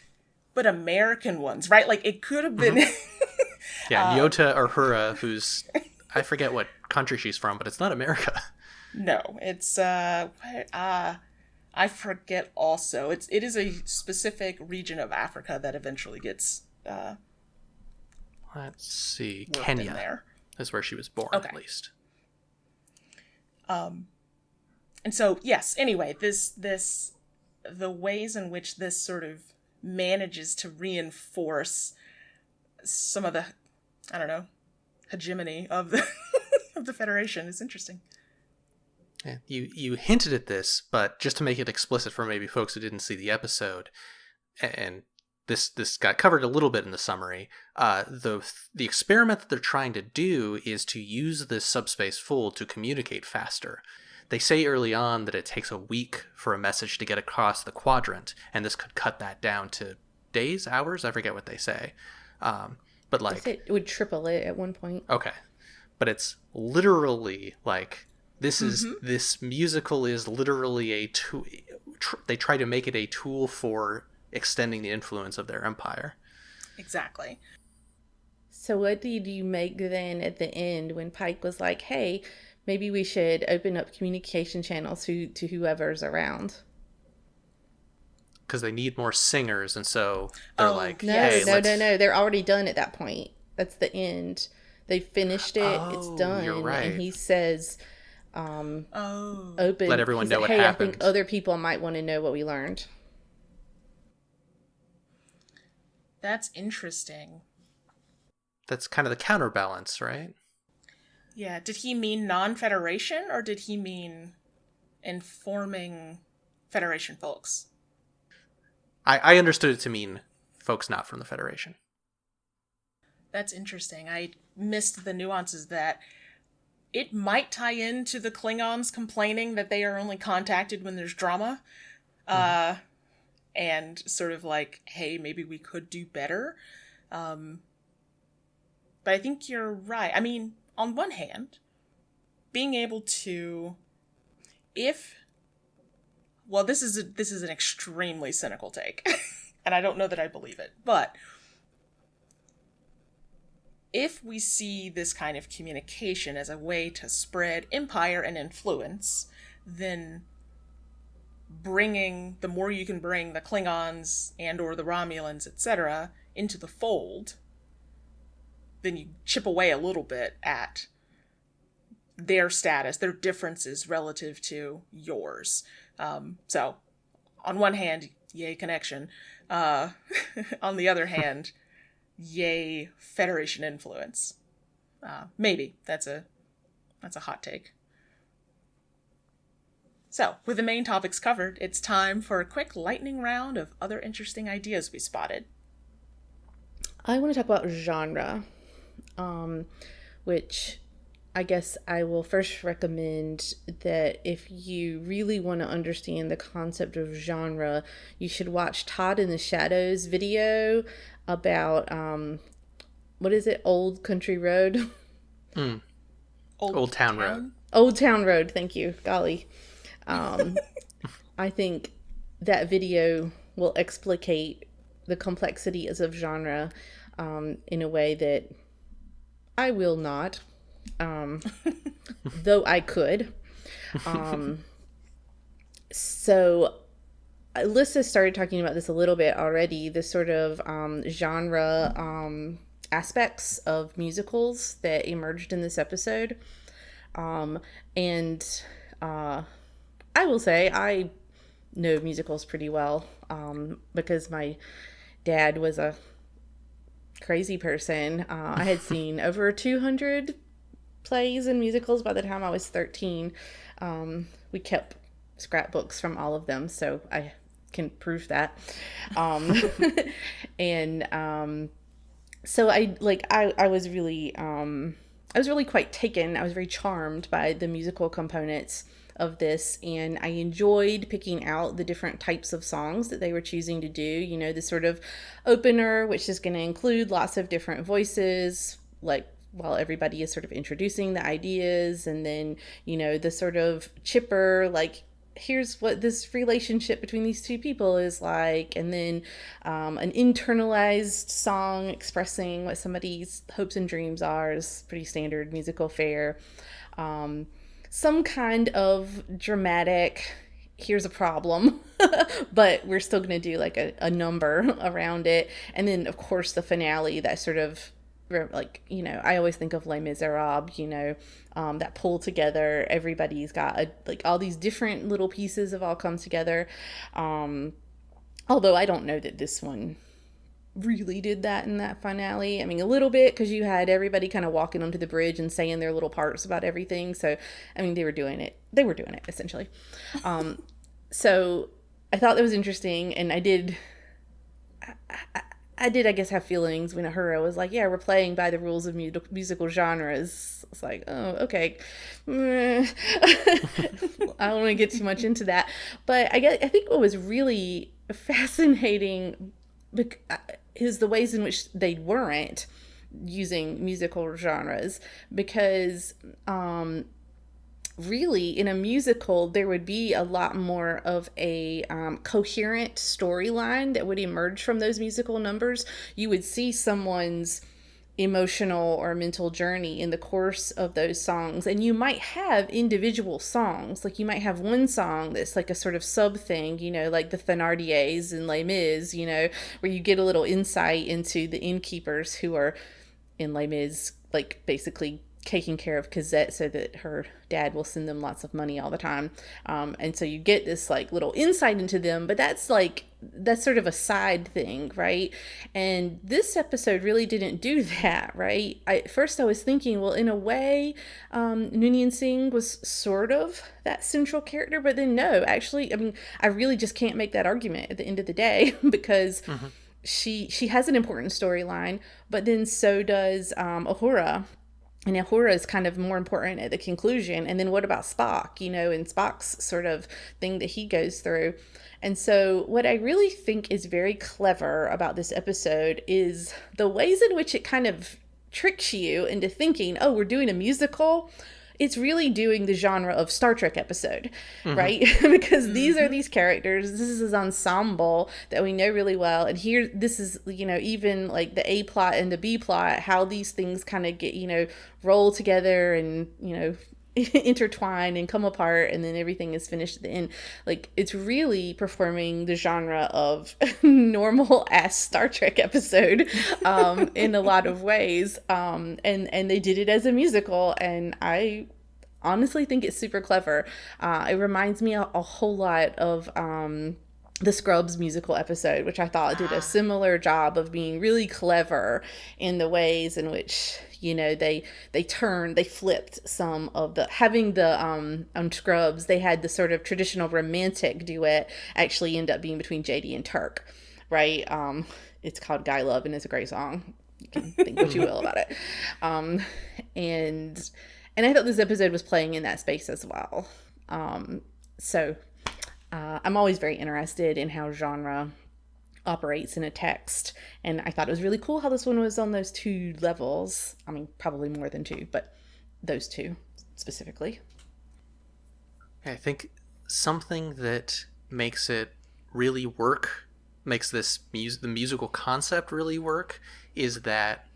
But American ones, right? Like, it could have been... Yeah, Nyota Uhura, who's... I forget what country she's from, but it's not America. No, it's... I forget also. It is a specific region of Africa that eventually gets... Let's see. Kenya is where she was born, at least. And so, yes, anyway, the ways in which this sort of manages to reinforce some of the, I don't know, hegemony of the of the Federation is interesting. Yeah, you hinted at this, but just to make it explicit for maybe folks who didn't see the episode, and this got covered a little bit in the summary, the experiment that they're trying to do is to use this subspace fold to communicate faster. they say early on that it takes a week for a message to get across the quadrant, and this could cut that down to days, hours, I forget what they say. But like it would triple it at one point. Okay. But it's literally like this musical is literally a tool. They try to make it a tool for extending the influence of their empire. Exactly. So what did you make then at the end when Pike was like, hey, maybe we should open up communication channels to whoever's around? Because they need more singers, and so they're No, they're already done at that point. That's the end. They finished it. It's done. You're right. And he says, open. Let everyone know what hey, happened. I think other people might want to know what we learned. That's interesting. That's kind of the counterbalance, right? Yeah. Did he mean non-Federation, or did he mean informing Federation folks? I understood it to mean folks not from the Federation. That's interesting. I missed the nuances that it might tie into the Klingons complaining that they are only contacted when there's drama. And sort of like, hey, maybe we could do better. But I think you're right. I mean, on one hand, being able to, this is an extremely cynical take, and I don't know that I believe it, but if we see this kind of communication as a way to spread empire and influence, then the more you can bring the Klingons and or the Romulans, etc., into the fold, then you chip away a little bit at their status, their differences relative to yours. So, on one hand, yay connection. On the other hand, yay Federation influence. Maybe that's a hot take. So, with the main topics covered, it's time for a quick lightning round of other interesting ideas we spotted. I want to talk about genre, which I guess I will first recommend that if you really want to understand the concept of genre, you should watch Todd in the Shadows video about, what is it? Old Country Road? Old Town Road. Old Town Road, thank you. Golly. I think that video will explicate the complexities of genre in a way that I will not, though I could. So Alyssa started talking about this a little bit already, the sort of genre aspects of musicals that emerged in this episode. And I will say I know musicals pretty well because my dad was a crazy person. I had seen over 200 plays and musicals by the time I was 13. We kept scrapbooks from all of them, so I can prove that. So I was really quite taken. I was very charmed by the musical components of this, and I enjoyed picking out the different types of songs that they were choosing to do. You know, the sort of opener, which is going to include lots of different voices, like while everybody is sort of introducing the ideas, and then, you know, the sort of chipper, like, here's what this relationship between these two people is like, and then an internalized song expressing what somebody's hopes and dreams are is pretty standard musical fare. Some kind of dramatic, here's a problem, but we're still going to do like a number around it. And then, of course, the finale, that sort of, like, you know, I always think of Les Miserables, you know, that pull together. Everybody's got like all these different little pieces have all come together. Although I don't know that this one really did that in that finale. I mean, a little bit, because you had everybody kind of walking onto the bridge and saying their little parts about everything. So, I mean, they were doing it essentially. So I thought that was interesting, and I did, I guess, have feelings when Uhura was like, yeah, we're playing by the rules of musical genres. It's like, oh, okay. I don't want to get too much into that. But I think what was really fascinating is the ways in which they weren't using musical genres. Because really, in a musical, there would be a lot more of a coherent storyline that would emerge from those musical numbers. You would see someone's emotional or mental journey in the course of those songs, and you might have individual songs. Like, you might have one song that's like a sort of sub thing, you know, like the Thénardiers in Les Mis, you know, where you get a little insight into the innkeepers who are in Les Mis, like, basically taking care of Cosette so that her dad will send them lots of money all the time. And so you get this like little insight into them, but that's sort of a side thing, right? And this episode really didn't do that, right? At first I was thinking, well, in a way, Noonien-Singh was sort of that central character, but then no, actually, I mean, I really just can't make that argument at the end of the day because she has an important storyline, but then so does Uhura. And Uhura is kind of more important at the conclusion. And then what about Spock, you know, and Spock's sort of thing that he goes through. And so what I really think is very clever about this episode is the ways in which it kind of tricks you into thinking, oh, we're doing a musical. It's really doing the genre of Star Trek episode, right? Because these are these characters. This is this ensemble that we know really well. And here, this is, you know, even like the A plot and the B plot, how these things kind of get, you know, roll together and, you know, intertwine and come apart, and then everything is finished at the end. Like, it's really performing the genre of normal ass Star Trek episode in a lot of ways, and they did it as a musical, and I honestly think it's super clever. It reminds me a whole lot of the Scrubs musical episode, which I thought did a similar job of being really clever in the ways in which, you know, they flipped some of the, having the on Scrubs, they had the sort of traditional romantic duet actually end up being between JD and Turk, right? It's called Guy Love, and it's a great song. You can think what you will about it. And I thought this episode was playing in that space as well. So I'm always very interested in how genre operates in a text, and I thought it was really cool how this one was on those two levels. I mean, probably more than two, but those two specifically. I think something that makes it really work, makes this the musical concept really work, is that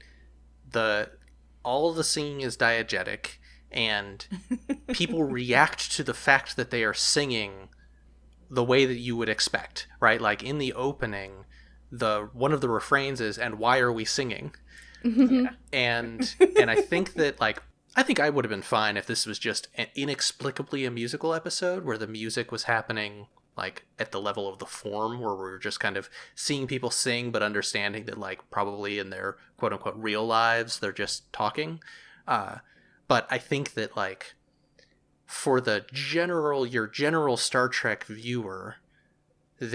all the singing is diegetic, and people react to the fact that they are singing the way that you would expect, right? Like in the opening, one of the refrains is, "And why are we singing?" Yeah. And I think that, like, I think I would have been fine if this was just inexplicably a musical episode where the music was happening like at the level of the form, where we're just kind of seeing people sing, but understanding that, like, probably in their quote unquote real lives, they're just talking. But I think that, like, for your general Star Trek viewer, I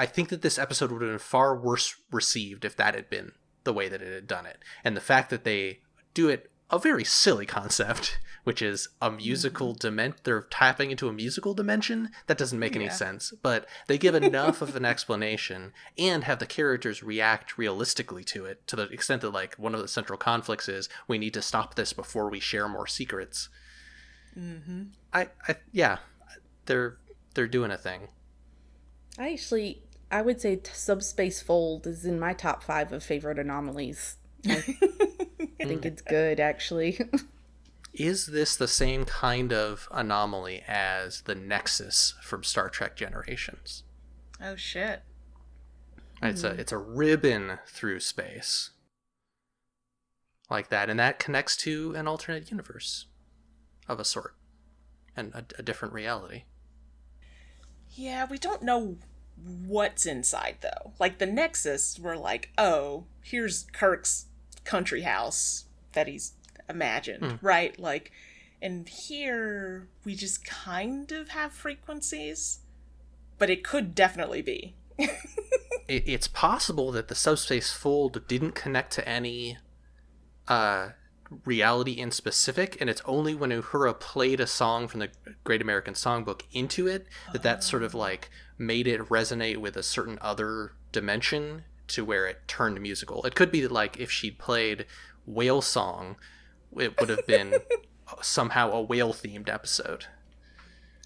think that this episode would have been far worse received if that had been the way that it had done it. And the fact that they do it, a very silly concept, which is a musical they're tapping into a musical dimension, that doesn't make any sense. But they give enough of an explanation and have the characters react realistically to it, to the extent that, like, one of the central conflicts is, we need to stop this before we share more secrets. They're doing a thing. I would say Subspace Fold is in my top 5 of favorite anomalies. I think it's good, actually. Is this the same kind of anomaly as the Nexus from Star Trek Generations? Oh, shit. It's a ribbon through space. Like that. And that connects to an alternate universe of a sort. And a different reality. Yeah, we don't know what's inside, though. Like, the Nexus, we're like, oh, here's Kirk's country house that he's imagined, right? Like, and here we just kind of have frequencies, but it could definitely be it's possible that the Subspace Fold didn't connect to any reality in specific, and it's only when Uhura played a song from the Great American Songbook into it that sort of like made it resonate with a certain other dimension to where it turned musical. It could be that, like, if she'd played Whale Song, it would have been somehow a whale themed episode.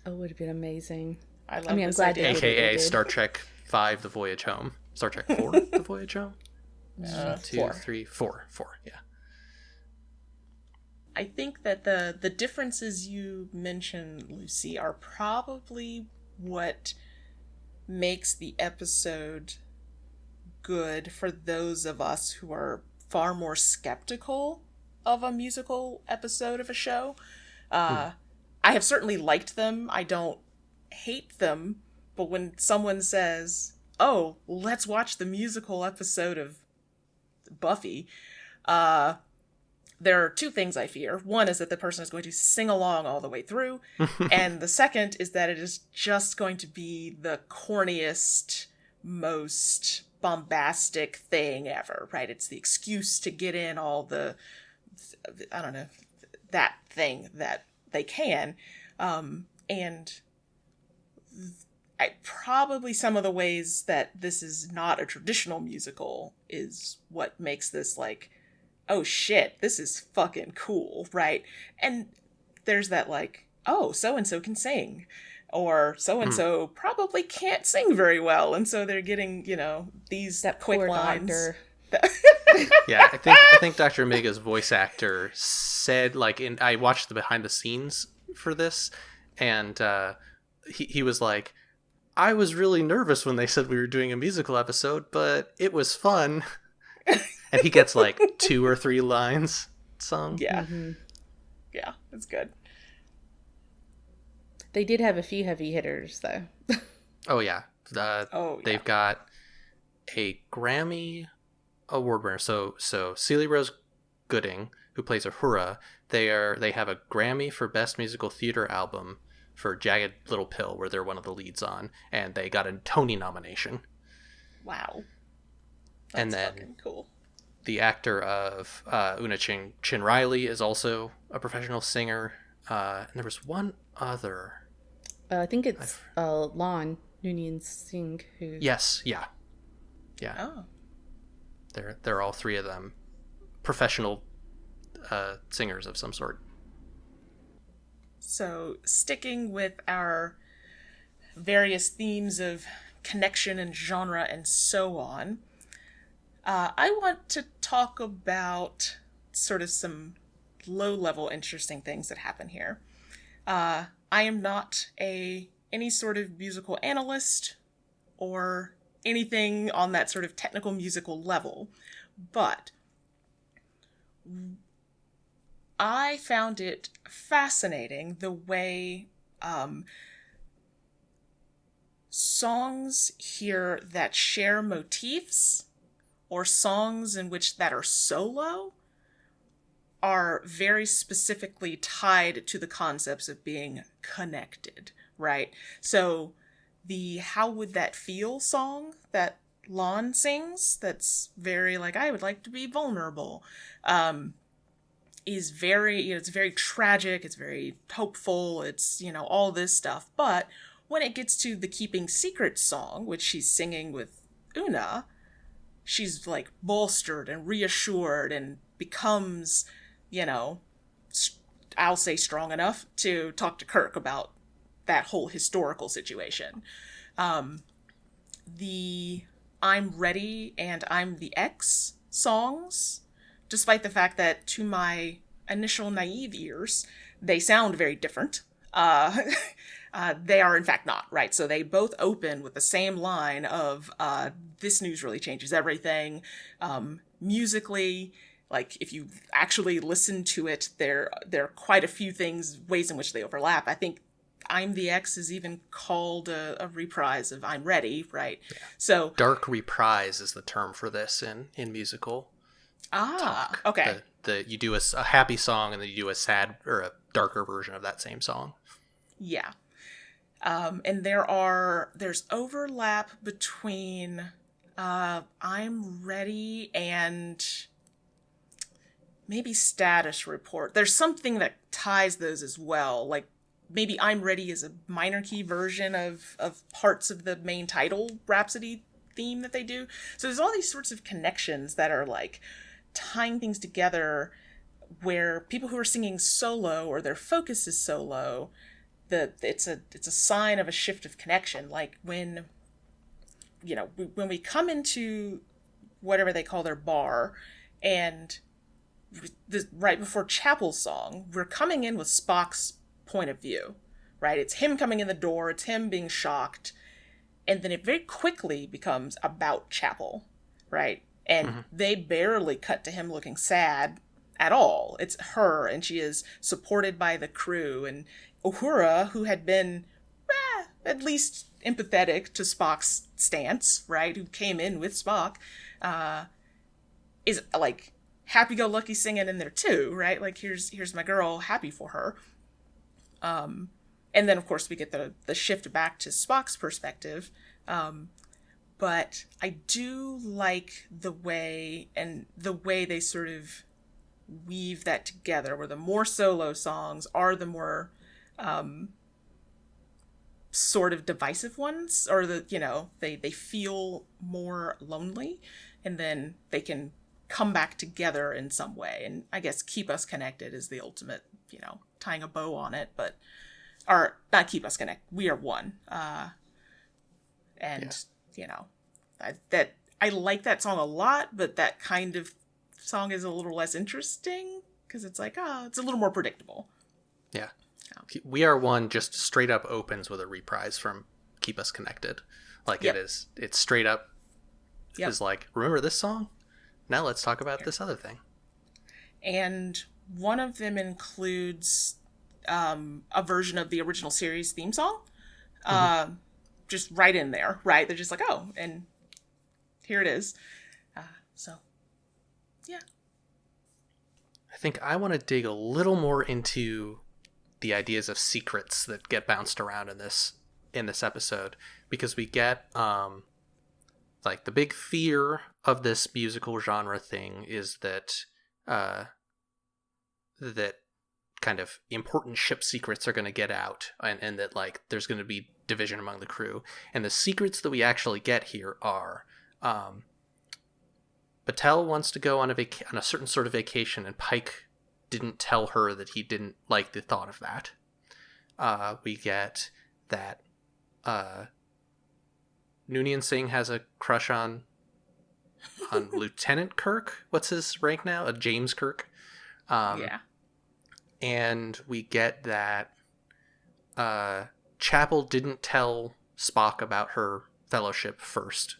Oh, it would have been amazing. I'm glad they AKA did. Star Trek V: The Voyage Home. Star Trek 4: The Voyage Home? 2, 3, 4. Yeah. I think that the differences you mentioned, Lucy, are probably what makes the episode good for those of us who are far more skeptical of a musical episode of a show. I have certainly liked them. I don't hate them. But when someone says, oh, let's watch the musical episode of Buffy, there are two things I fear. One is that the person is going to sing along all the way through. And the second is that it is just going to be the corniest, most bombastic thing ever, right? It's the excuse to get in all the, I don't know, that thing that they can. And probably some of the ways that this is not a traditional musical is what makes this like, oh shit, this is fucking cool, right? And there's that like, oh, so-and-so can sing. Or so-and-so probably can't sing very well. And so they're getting, these That quick poor lines. doctor. Yeah, I think Dr. Omega's voice actor said, like, I watched the behind the scenes for this, and he was like, I was really nervous when they said we were doing a musical episode, but it was fun. And he gets like 2 or 3 lines sung. Yeah. Yeah, it's good. They did have a few heavy hitters, though. Oh, yeah. Yeah. They've got a Grammy award winner. So Celia Rose Gooding, who plays Uhura, they have a Grammy for Best Musical Theater Album for Jagged Little Pill, where they're one of the leads on, and they got a Tony nomination. Wow. That's And then fucking cool. the actor of Una Chin Riley is also a professional singer. And there was one other. I think it's Lon Noonien-Singh who. Yes, yeah. Oh. They're all 3 of them professional singers of some sort. So, sticking with our various themes of connection and genre and so on, I want to talk about sort of some low-level interesting things that happen here. I am not any sort of musical analyst or anything on that sort of technical musical level, but I found it fascinating the way songs here that share motifs or songs in which that are solo are very specifically tied to the concepts of being connected, right? So the How Would That Feel song that Lon sings, that's very like, I would like to be vulnerable, is very, it's very tragic, it's very hopeful, it's, all this stuff. But when it gets to the Keeping Secrets song, which she's singing with Una, she's like bolstered and reassured and becomes, I'll say strong enough to talk to Kirk about that whole historical situation. The I'm Ready and I'm the X songs, despite the fact that to my initial naive ears, they sound very different. They are in fact not, right? So they both open with the same line of, this news really changes everything. Musically, like if you actually listen to it, there are quite a few ways in which they overlap. I think I'm the X is even called a reprise of I'm Ready, right? Yeah. So dark reprise is the term for this in musical talk. Okay. You do a happy song and then you do a sad or a darker version of that same song. Yeah. And there's overlap between I'm Ready and maybe Status Report. There's something that ties those as well. Like maybe I'm Ready is a minor key version of parts of the main title Rhapsody theme that they do. So there's all these sorts of connections that are like tying things together where people who are singing solo or their focus is solo, it's a sign of a shift of connection. Like when we come into whatever they call their bar, and right before Chapel's song, we're coming in with Spock's point of view, right? It's him coming in the door, it's him being shocked, and then it very quickly becomes about Chapel, right? And they barely cut to him looking sad at all. It's her, and she is supported by the crew, and Uhura, who had been at least empathetic to Spock's stance, right, who came in with Spock, is like happy-go-lucky singing in there too, right? Like here's my girl, happy for her. And then of course we get the shift back to Spock's perspective. But I do like the way they sort of weave that together, where the more solo songs are the more sort of divisive ones, or they feel more lonely, and then they can come back together in some way. And I guess Keep Us Connected is the ultimate, tying a bow on it, or not Keep Us Connected, We Are One. That I like that song a lot, but that kind of song is a little less interesting because it's like, it's a little more predictable. Yeah. We Are One just straight up opens with a reprise from Keep Us Connected. Like it's straight up is like, remember this song? Now let's talk about this other thing. And one of them includes a version of the original series theme song. Just right in there, right? They're just like, oh, and here it is. I think I want to dig a little more into the ideas of secrets that get bounced around in this episode, because we get like the big fear of this musical genre thing is that that kind of important ship secrets are going to get out, and that like there's going to be division among the crew. And the secrets that we actually get here are Batel wants to go on a certain sort of vacation, and Pike didn't tell her that he didn't like the thought of that. We get that Noonien-Singh has a crush on Lieutenant Kirk. What's his rank now? James Kirk. And we get that Chapel didn't tell Spock about her fellowship first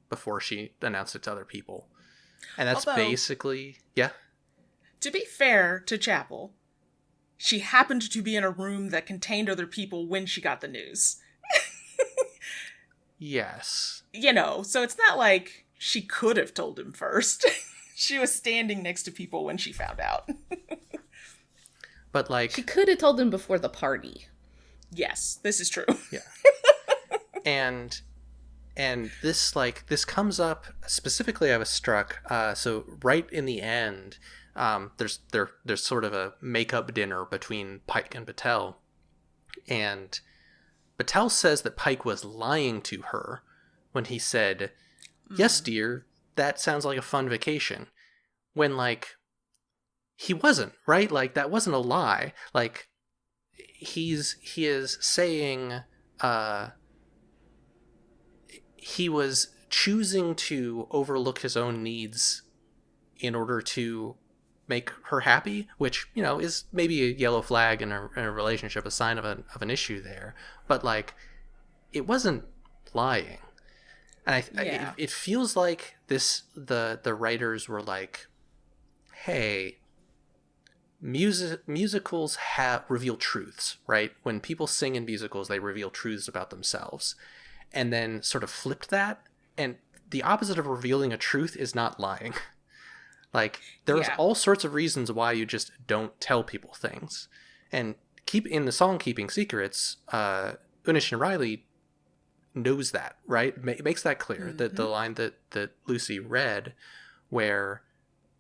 before she announced it to other people. And that's basically, yeah. To be fair to Chapel, she happened to be in a room that contained other people when she got the news. Yes. So it's not like she could have told him first. She was standing next to people when she found out. But like, she could have told him before the party. Yes, this is true. Yeah. And this comes up specifically. I was struck. So right in the end, there's sort of a makeup dinner between Pike and Batel, and Batel says that Pike was lying to her when he said, "Yes, dear, that sounds like a fun vacation," when like he wasn't, right? Like that wasn't a lie. Like he is saying he was choosing to overlook his own needs in order to make her happy, which, is maybe a yellow flag in a relationship, a sign of an issue there. But like, it wasn't lying. And it feels like the writers were like, hey, musicals reveal truths, right? When people sing in musicals, they reveal truths about themselves. And then sort of flipped that, and the opposite of revealing a truth is not lying. Like, there's all sorts of reasons why you just don't tell people things. And in the song Keeping Secrets, Unish Riley knows that, right? It makes that clear. That the line that Lucy read, where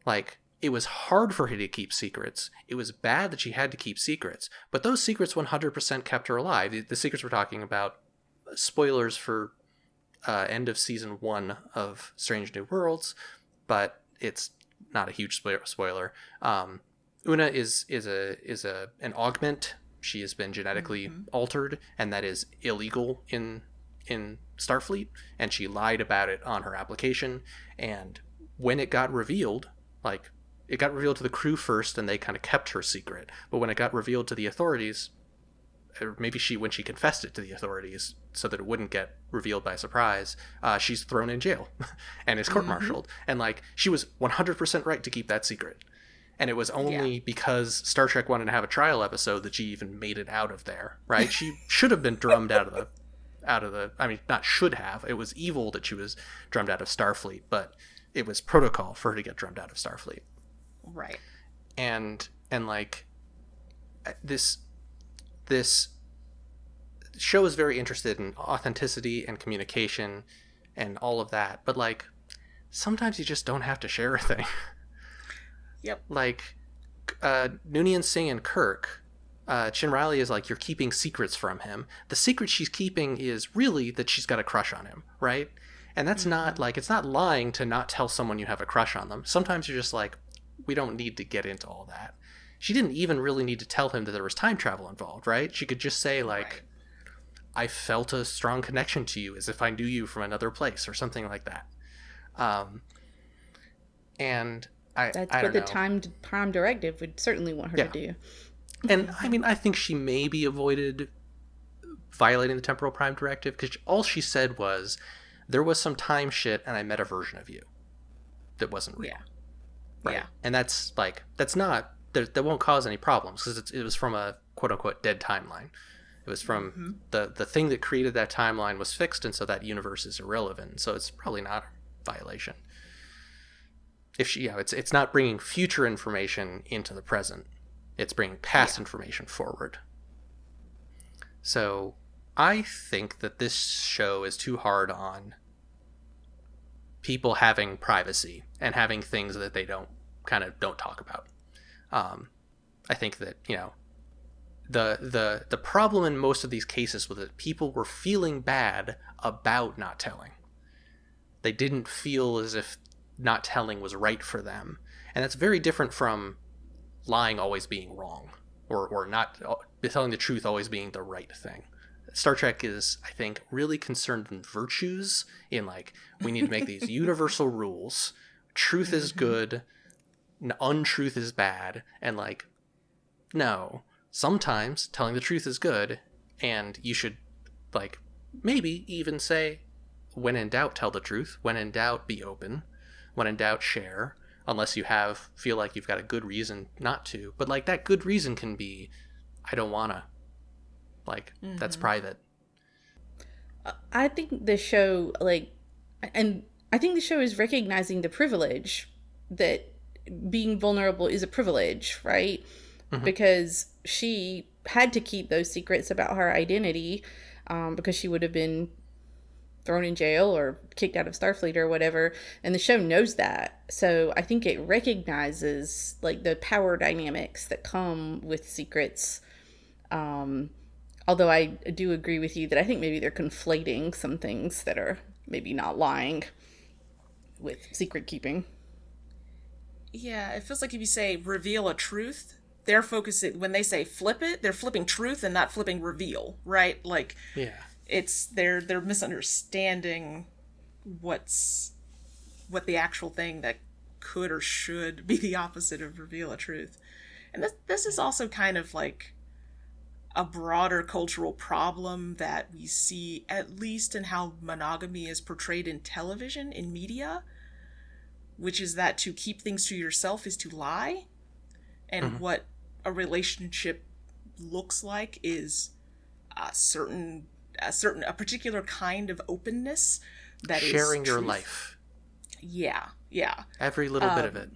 like it was hard for her to keep secrets. It was bad that she had to keep secrets, but those secrets 100% kept her alive. The secrets we're talking about, spoilers for end of season 1 of Strange New Worlds, but it's not a huge spoiler. Una is an augment. She has been genetically altered, and that is illegal in Starfleet, and she lied about it on her application. And when it got revealed, like, it got revealed to the crew first, and they kind of kept her secret. But when it got revealed to the authorities, or maybe when she confessed it to the authorities so that it wouldn't get revealed by surprise, she's thrown in jail and is court-martialed. And like, she was 100% right to keep that secret. And it was only because Star Trek wanted to have a trial episode that she even made it out of there, right? She should have been drummed out of the, I mean, not should have. It was evil that she was drummed out of Starfleet, but it was protocol for her to get drummed out of Starfleet. Right. And like, this show is very interested in authenticity and communication and all of that, but like, sometimes you just don't have to share a thing. Yep. Like, Noonien-Singh and Kirk, Chin Riley is like, you're keeping secrets from him. The secret she's keeping is really that she's got a crush on him, right? And that's not, like, it's not lying to not tell someone you have a crush on them. Sometimes you're just like, we don't need to get into all that. She didn't even really need to tell him that there was time travel involved, right? She could just say, like, I felt a strong connection to you as if I knew you from another place or something like that. And I That's don't what the know. Prime Directive would certainly want her to do. And I mean, I think she maybe avoided violating the Temporal Prime Directive, because all she said was, there was some time shit and I met a version of you that wasn't real. Yeah. Right. Yeah. And that's like, that's not, that won't cause any problems, because it was from a quote unquote dead timeline. It was from the thing that created that timeline was fixed, and so that universe is irrelevant. So it's probably not a violation. If she, it's not bringing future information into the present. It's bringing past information forward. So I think that this show is too hard on people having privacy and having things that they don't talk about. I think that, the problem in most of these cases was that people were feeling bad about not telling. They didn't feel as if not telling was right for them. And that's very different from lying always being wrong, or not telling the truth always being the right thing. Star Trek is, I think, really concerned in virtues, in like, we need to make these universal rules. Truth is good, untruth is bad, and like, no, sometimes telling the truth is good, and you should, like, maybe even say, when in doubt, tell the truth. When in doubt, be open. When in doubt, share. Unless you feel like you've got a good reason not to. But like, that good reason can be, I don't wanna. Like, that's private. I think the show, I think the show is recognizing the privilege that being vulnerable is a privilege, right? Because she had to keep those secrets about her identity, because she would have been thrown in jail or kicked out of Starfleet or whatever, and the show knows that. So I think it recognizes like the power dynamics that come with secrets. Although I do agree with you that I think maybe they're conflating some things that are maybe not lying with secret keeping. Yeah, it feels like if you say reveal a truth, they're focusing, when they say flip it, they're flipping truth and not flipping reveal, right? Like, it's they're misunderstanding what the actual thing that could or should be the opposite of reveal a truth. And this is also kind of like a broader cultural problem that we see, at least in how monogamy is portrayed in television, in media, which is that to keep things to yourself is to lie. And what a relationship looks like is a particular kind of openness that is sharing your truth. Life. Yeah. Every little bit of it.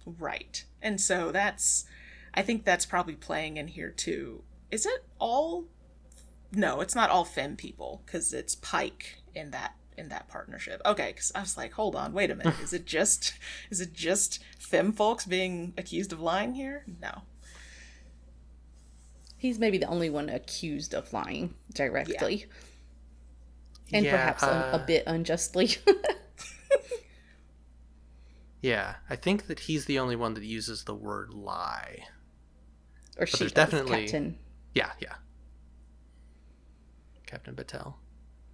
Right. And so I think that's probably playing in here too. Is it all no, it's not all femme people, because it's Pike in that partnership. Okay, because I was like, hold on, wait a minute. Is it just femme folks being accused of lying here? No. He's maybe the only one accused of lying directly. And Yeah, perhaps a bit unjustly. Yeah, I think that he's the only one that uses the word lie. Or But she there's does, definitely Captain Yeah. Captain Battelle.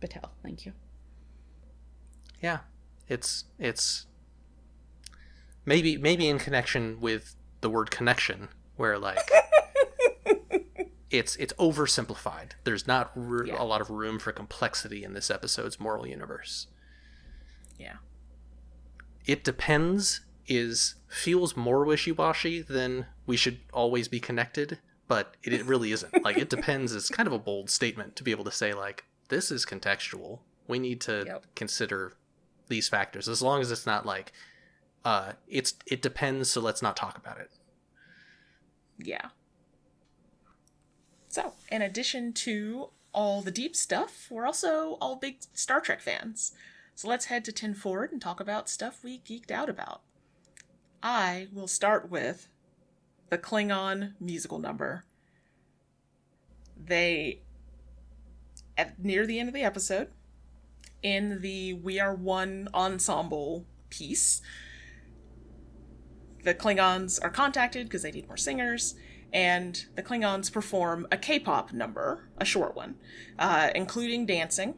Battelle, thank you. Yeah. It's maybe in connection with the word connection, where like it's oversimplified. There's not a lot of room for complexity in this episode's moral universe. Yeah. It depends feels more wishy-washy than we should always be connected, but it really isn't. Like, it depends is kind of a bold statement to be able to say, like, this is contextual. We need to consider these factors, as long as it's not like, it depends, so let's not talk about it. Yeah. So, in addition to all the deep stuff, we're also all big Star Trek fans. So let's head to 10 Forward and talk about stuff we geeked out about. I will start with the Klingon musical number. Near the end of the episode, in the We Are One ensemble piece, the Klingons are contacted because they need more singers, and the Klingons perform a K-pop number, a short one, including dancing.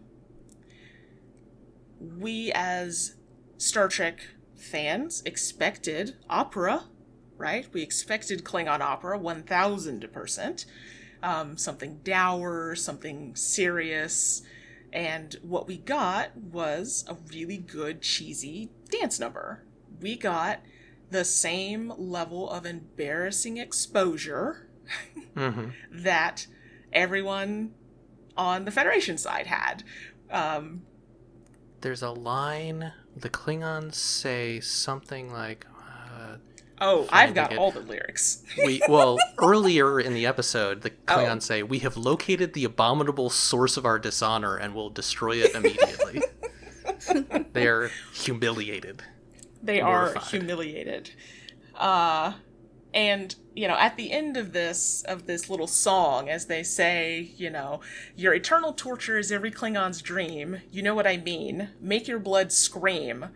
We, as Star Trek fans, expected opera, right? We expected Klingon opera 1000%. Something dour, something serious. And what we got was a really good, cheesy dance number. We got the same level of embarrassing exposure that everyone on the Federation side had. There's a line, the Klingons say something like... I've got all the lyrics. Earlier in the episode, the Klingons say, "We have located the abominable source of our dishonor and will destroy it immediately." They are humiliated. They mortified. Are humiliated. And, at the end of this little song, as they say, your eternal torture is every Klingon's dream. You know what I mean. Make your blood scream.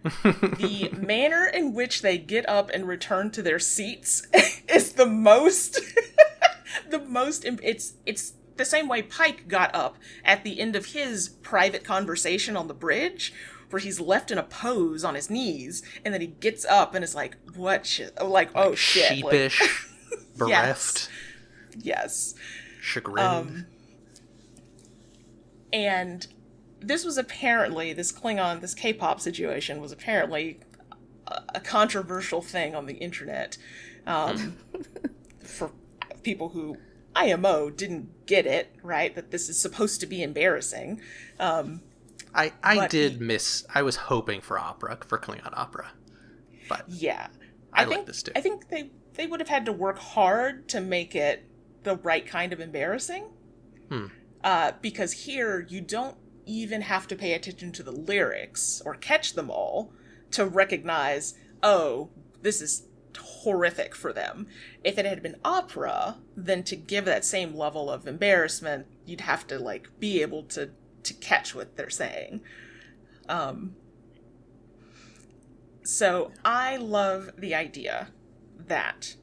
The manner in which they get up and return to their seats is the most, it's the same way Pike got up at the end of his private conversation on the bridge, where he's left in a pose on his knees, and then he gets up and is like, what shit? Like, oh shit. Sheepish, bereft. Yes. Chagrined. And this was apparently, this K-pop situation was apparently a controversial thing on the internet. For people who IMO didn't get it, right? That this is supposed to be embarrassing. I was hoping for opera, for Klingon opera. But yeah. I like this too. I think they would have had to work hard to make it the right kind of embarrassing. Because here you don't even have to pay attention to the lyrics or catch them all to recognize, oh, this is horrific for them. If it had been opera, then to give that same level of embarrassment, you'd have to be able to catch what they're saying. So I love the idea that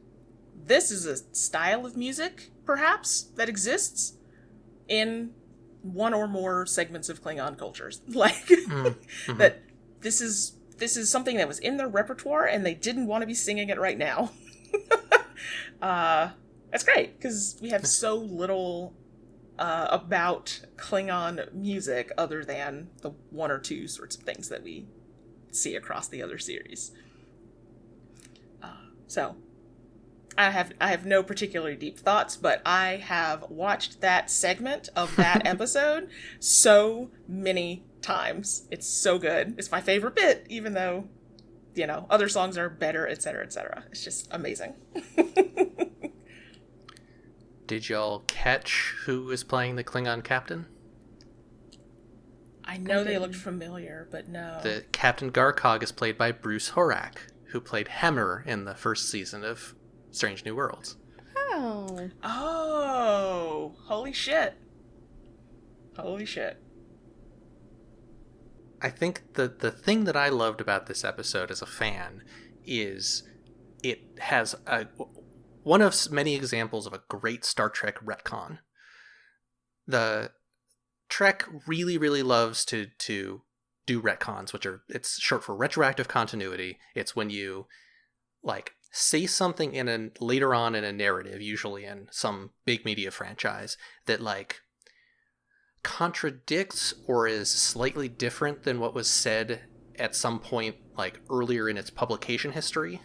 this is a style of music, perhaps, that exists in one or more segments of Klingon cultures. That this is something that was in their repertoire and they didn't want to be singing it right now. That's great, because we have so little about Klingon music other than the one or two sorts of things that we see across the other series. So I have no particularly deep thoughts, but I have watched that segment of that episode so many times. It's so good. It's my favorite bit, even though, other songs are better, etc., etc. It's just amazing. Did y'all catch who was playing the Klingon captain? I know they looked familiar, but no. The Captain Garkog is played by Bruce Horak, who played Hemmer in the first season of Strange New Worlds. Oh. Oh, holy shit. Holy shit. I think the thing that I loved about this episode as a fan is it has one of many examples of a great Star Trek retcon. The Trek really, really loves to do retcons, it's short for retroactive continuity. It's when you like say something later on in a narrative, usually in some big media franchise, that like contradicts or is slightly different than what was said at some point like earlier in its publication history,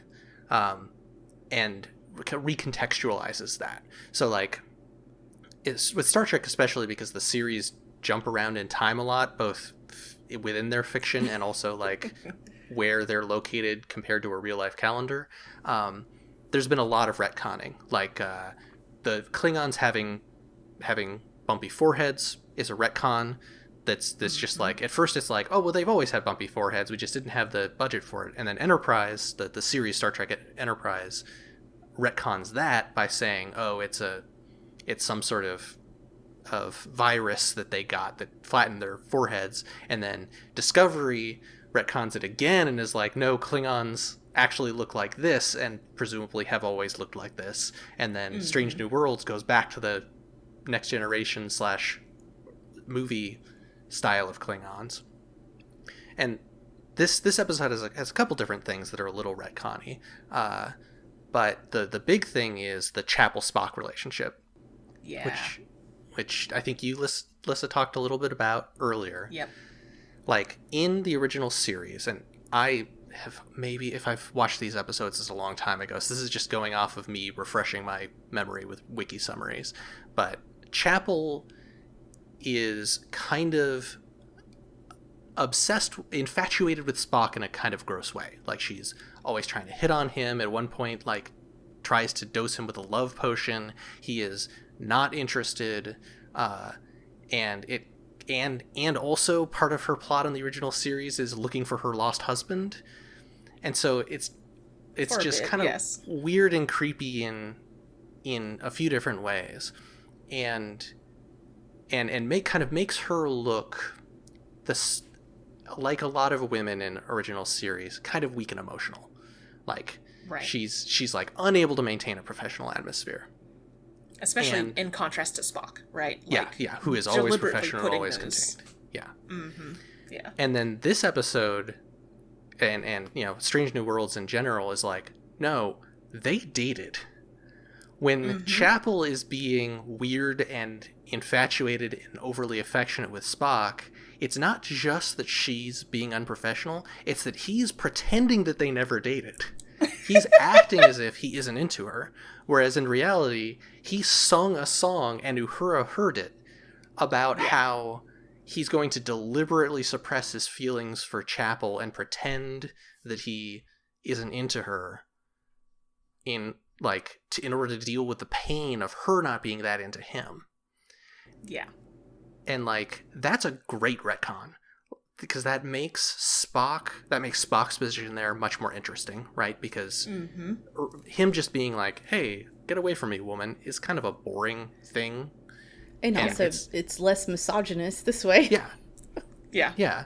and recontextualizes that. So like it's with Star Trek, especially because the series jump around in time a lot, both within their fiction and also like where they're located compared to a real life calendar. There's been a lot of retconning, like the Klingons having bumpy foreheads is a retcon. That's just like, at first it's like, oh well, they've always had bumpy foreheads, we just didn't have the budget for it. And then Enterprise, the series Star Trek Enterprise, retcons that by saying, oh, it's some sort of virus that they got that flattened their foreheads. And then Discovery retcons it again and is like, no, Klingons actually look like this and presumably have always looked like this. And then Strange New Worlds goes back to the Next Generation / movie style of Klingons. And this episode has a couple different things that are a little retcon-y. But the big thing is the Chapel-Spock relationship. Yeah. Which I think you, Lissa, talked a little bit about earlier. Yep. Like, in the original series, and I have maybe, if I've watched these episodes, it's a long time ago, so this is just going off of me refreshing my memory with wiki summaries, but Chapel is kind of infatuated with Spock in a kind of gross way. Like, she's always trying to hit on him. At one point, like, tries to dose him with a love potion. He is not interested, and also part of her plot in the original series is looking for her lost husband. And so it's just kind of weird and creepy in a few different ways, and makes her look like a lot of women in original series, kind of weak and emotional. Like, right. She's like unable to maintain a professional atmosphere. Especially in contrast to Spock, right? Like, yeah, who is always professional, always contained. Yeah. Mm-hmm. Yeah. And then this episode, and you know, Strange New Worlds in general, is like, no, they dated. When Chapel is being weird and infatuated and overly affectionate with Spock, it's not just that she's being unprofessional, it's that he's pretending that they never dated. He's acting as if he isn't into her, whereas in reality, he sung a song and Uhura heard it about how he's going to deliberately suppress his feelings for Chapel and pretend that he isn't into her in order to deal with the pain of her not being that into him. Yeah. And like, that's a great retcon, because that makes Spock's position there much more interesting, right? Because him just being like, hey, get away from me, woman, is kind of a boring thing. And also, it's less misogynist this way. Yeah. Yeah. Yeah.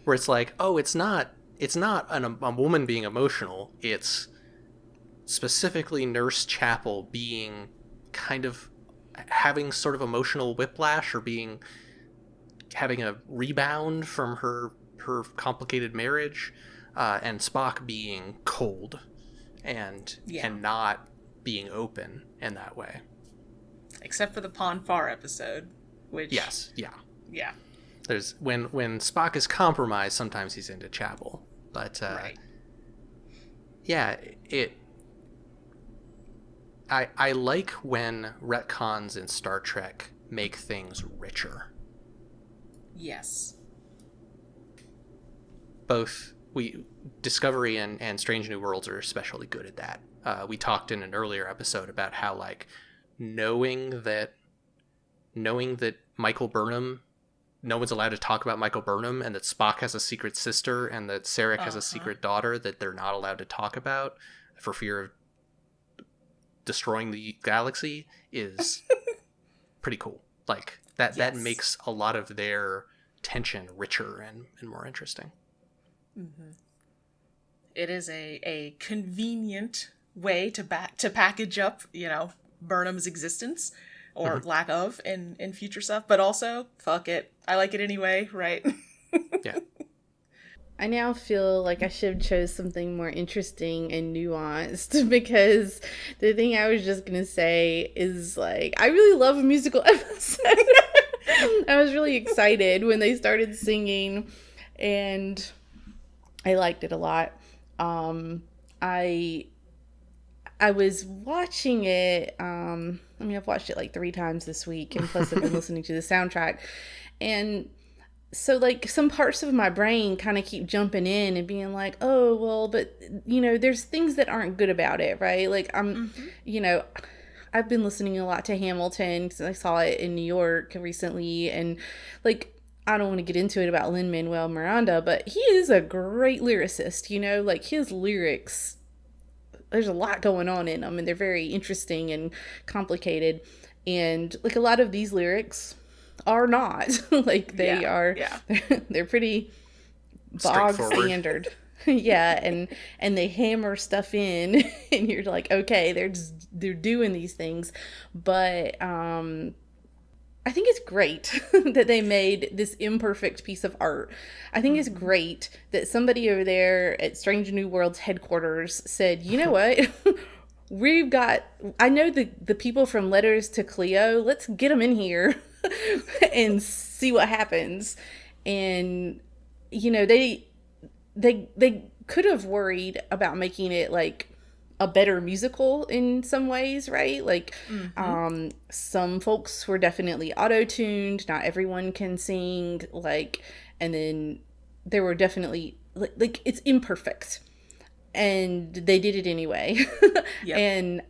Where it's like, oh, it's not a woman being emotional. It's specifically Nurse Chapel being kind of having sort of emotional whiplash, or having a rebound from her complicated marriage, and Spock being cold and not being open in that way. Except for the Pon Farr episode, which... Yes, yeah. Yeah. There's when Spock is compromised, sometimes he's into Chapel. But, right. Yeah, I like when retcons in Star Trek make things richer. Yes. Both Discovery and Strange New Worlds are especially good at that. We talked in an earlier episode about how, like, knowing that Michael Burnham, no one's allowed to talk about Michael Burnham, and that Spock has a secret sister and that Sarek has a secret daughter that they're not allowed to talk about for fear of destroying the galaxy is pretty cool. Like that makes a lot of their tension richer and more interesting. Mm-hmm. It is a convenient way to package up, Burnham's existence or lack of in future stuff, but also fuck it, I like it anyway, right? Yeah. I now feel like I should have chose something more interesting and nuanced, because the thing I was just gonna say is, like, I really love a musical episode. I was really excited when they started singing, and I liked it a lot. I was watching it, I've watched it like 3 times this week, and plus I've been listening to the soundtrack, and so, like, some parts of my brain kind of keep jumping in and being like, oh, well, but, there's things that aren't good about it, right? Like, I've been listening a lot to Hamilton because I saw it in New York recently, and, like, I don't want to get into it about Lin-Manuel Miranda, but he is a great lyricist, like, his lyrics, there's a lot going on in them, and they're very interesting and complicated, and, like, a lot of these lyrics are not. Like, they are, they're pretty bog standard. Yeah, and they hammer stuff in, and you're like, okay, they're doing these things, but I think it's great that they made this imperfect piece of art. I think it's great that somebody over there at Strange New Worlds headquarters said, you know what, I know the people from Letters to Cleo, let's get them in here and see what happens. And, they could have worried about making it, like, a better musical in some ways, right? Like, some folks were definitely auto-tuned. Not everyone can sing, like, and then there were definitely, like it's imperfect. And they did it anyway. Yep. And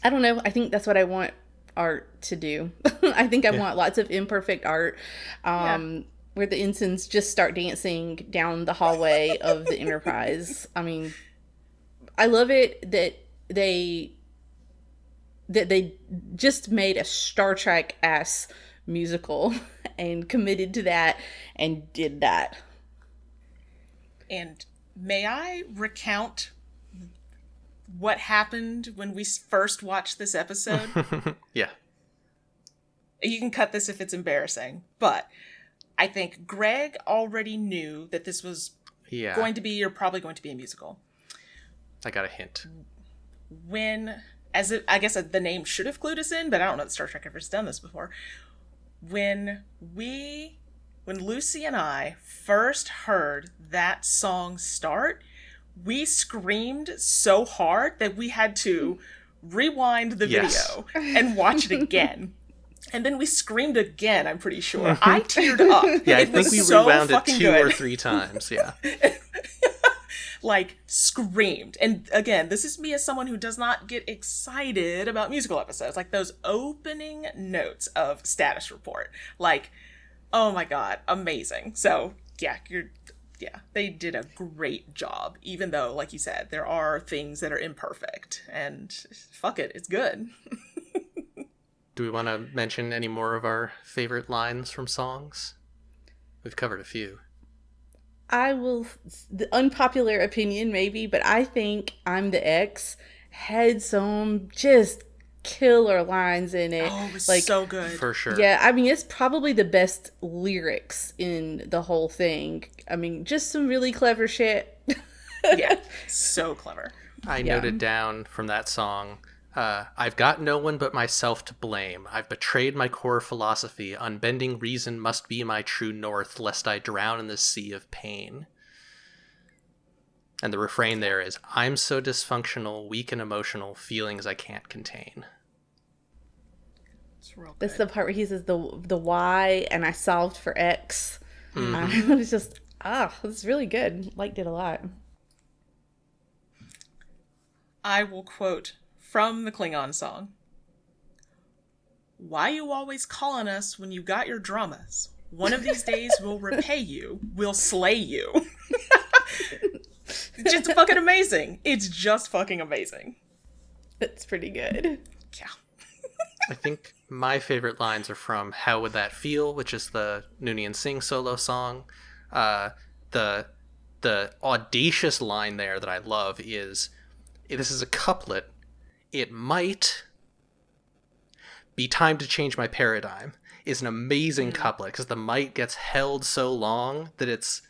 I don't know. I think that's what I want art to do. I think I want lots of imperfect art. Where the ensigns just start dancing down the hallway of the Enterprise. I mean, I love it that they just made a Star Trek ass musical and committed to that and did that. And may I recount what happened when we first watched this episode? Yeah. You can cut this if it's embarrassing, but I think Greg already knew that this was going to be, or probably going to be, a musical. I got a hint. I guess the name should have clued us in, but I don't know that Star Trek ever's done this before. When Lucy and I first heard that song start, we screamed so hard that we had to rewind the video and watch it again. And then we screamed again, I'm pretty sure. I teared up. Yeah, I think we rewound it 2 or 3 times, yeah. Like, screamed. And again, this is me as someone who does not get excited about musical episodes. Like, those opening notes of Status Report. Like, oh my god, amazing. So, they did a great job. Even though, like you said, there are things that are imperfect. And fuck it, it's good. Do we want to mention any more of our favorite lines from songs? We've covered a few. The unpopular opinion maybe, but I think I'm the X had some just killer lines in it. Oh, it was so good. For sure. Yeah, I mean, it's probably the best lyrics in the whole thing. I mean, just some really clever shit. Yeah, so clever. I noted down from that song, I've got no one but myself to blame. I've betrayed my core philosophy. Unbending reason must be my true north, lest I drown in the sea of pain. And the refrain there is, I'm so dysfunctional, weak and emotional, feelings I can't contain. It's real good. That's the part where he says the Y, and I solved for X. Mm-hmm. It's just, it's really good. Liked it a lot. I will quote from the Klingon song. Why you always calling us when you got your dramas? One of these days we'll repay you. We'll slay you. It's just fucking amazing. It's just fucking amazing. That's pretty good. Yeah. I think my favorite lines are from How Would That Feel, which is the Noonien-Singh solo song. The audacious line there that I love is, this is a couplet, "It might be time to change my paradigm," is an amazing couplet, because the might gets held so long that it's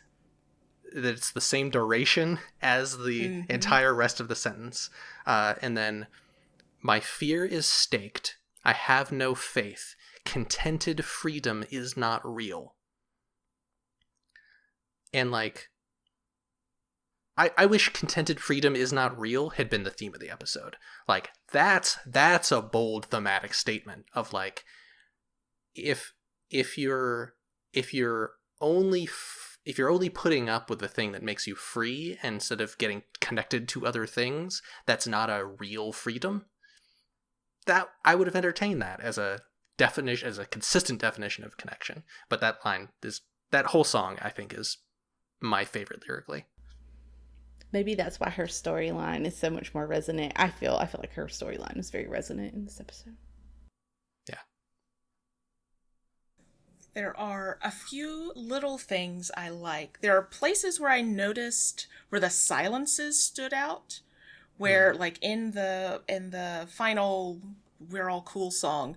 the same duration as the entire rest of the sentence. And then, "My fear is staked. I have no faith. Contented freedom is not real." And like, I wish "contented freedom is not real" had been the theme of the episode. Like, that's a bold thematic statement of like, if you're only putting up with the thing that makes you free instead of getting connected to other things, that's not a real freedom. That I would have entertained that as a definition, as a consistent definition of connection. But that whole song, I think, is my favorite lyrically. Maybe that's why her storyline is so much more resonant. I feel like her storyline is very resonant in this episode. Yeah. There are a few little things I like. There are places where I noticed where the silences stood out, where like in the final "We're All Cool" song,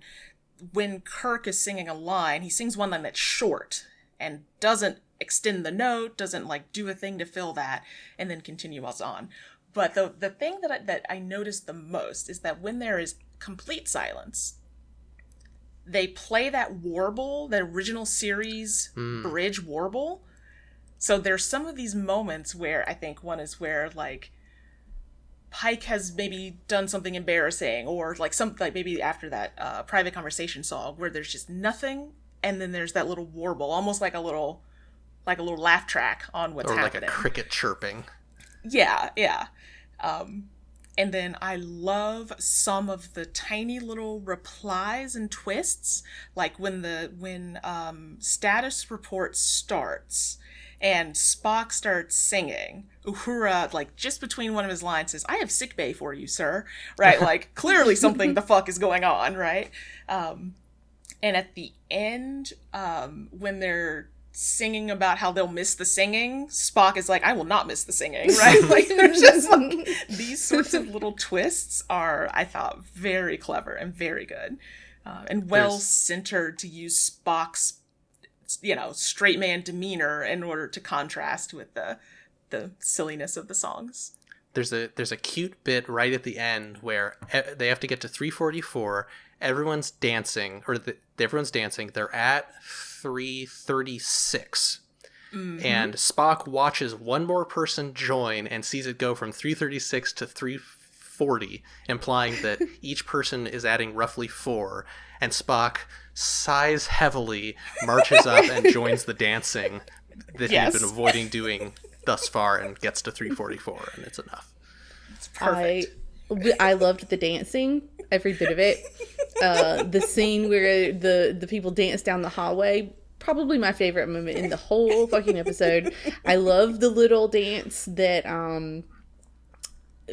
when Kirk is singing a line, he sings one line that's short and doesn't extend the note, doesn't like do a thing to fill that, and then continues on. But the thing that I noticed the most is that when there is complete silence, they play that warble, that original series bridge warble. So there's some of these moments where I think one is where like Pike has maybe done something embarrassing, or like maybe after that private conversation song where there's just nothing, and then there's that little warble, almost like a little laugh track on what's happening. Or like a cricket chirping. Yeah. And then I love some of the tiny little replies and twists, like when status report starts and Spock starts singing, Uhura, like just between one of his lines, says, "I have sick bay for you, sir." Right? Like clearly something the fuck is going on, right? And at the end, when they're singing about how they'll miss the singing, Spock is like, "I will not miss the singing," right? Like there's just like these sorts of little twists are, I thought, very clever and very good, and well centered to use Spock's, straight man demeanor in order to contrast with the silliness of the songs. There's a cute bit right at the end where they have to get to 344. Everyone's dancing, everyone's dancing. They're at 336. And Spock watches one more person join and sees it go from 336 to 340, implying that each person is adding roughly 4. And Spock sighs heavily, marches up, and joins the dancing that he's been avoiding doing thus far, and gets to 344, and it's enough. It's perfect. I loved the dancing, every bit of it. The scene where the people dance down the hallway, probably my favorite moment in the whole fucking episode. I love the little dance that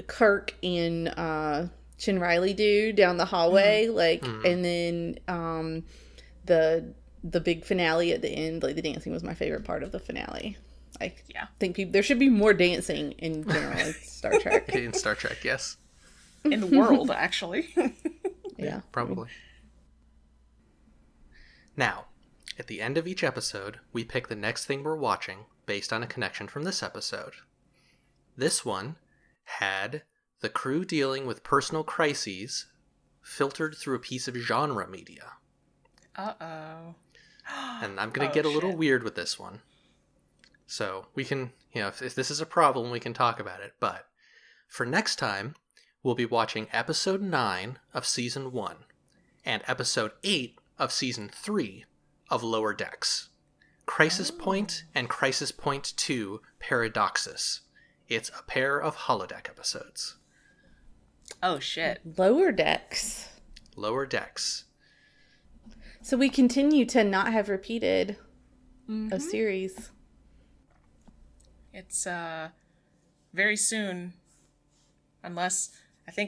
Kirk and Chin Riley do down the hallway, and then the big finale at the end. Like the dancing was my favorite part of the finale. I think there should be more dancing in general in Star Trek. In Star Trek, yes. In the world, actually. Yeah, probably. Now, at the end of each episode, we pick the next thing we're watching based on a connection from this episode. This one had the crew dealing with personal crises filtered through a piece of genre media. Uh-oh. And I'm going to get a little weird with this one. So we can, if this is a problem, we can talk about it. But for next time, we'll be watching episode 9 of season 1 and episode 8 of season 3 of Lower Decks. Crisis Point and Crisis Point 2 Paradoxus. It's a pair of holodeck episodes. Oh, shit. Lower Decks. Lower Decks. So we continue to not have repeated a series. It's very soon, unless we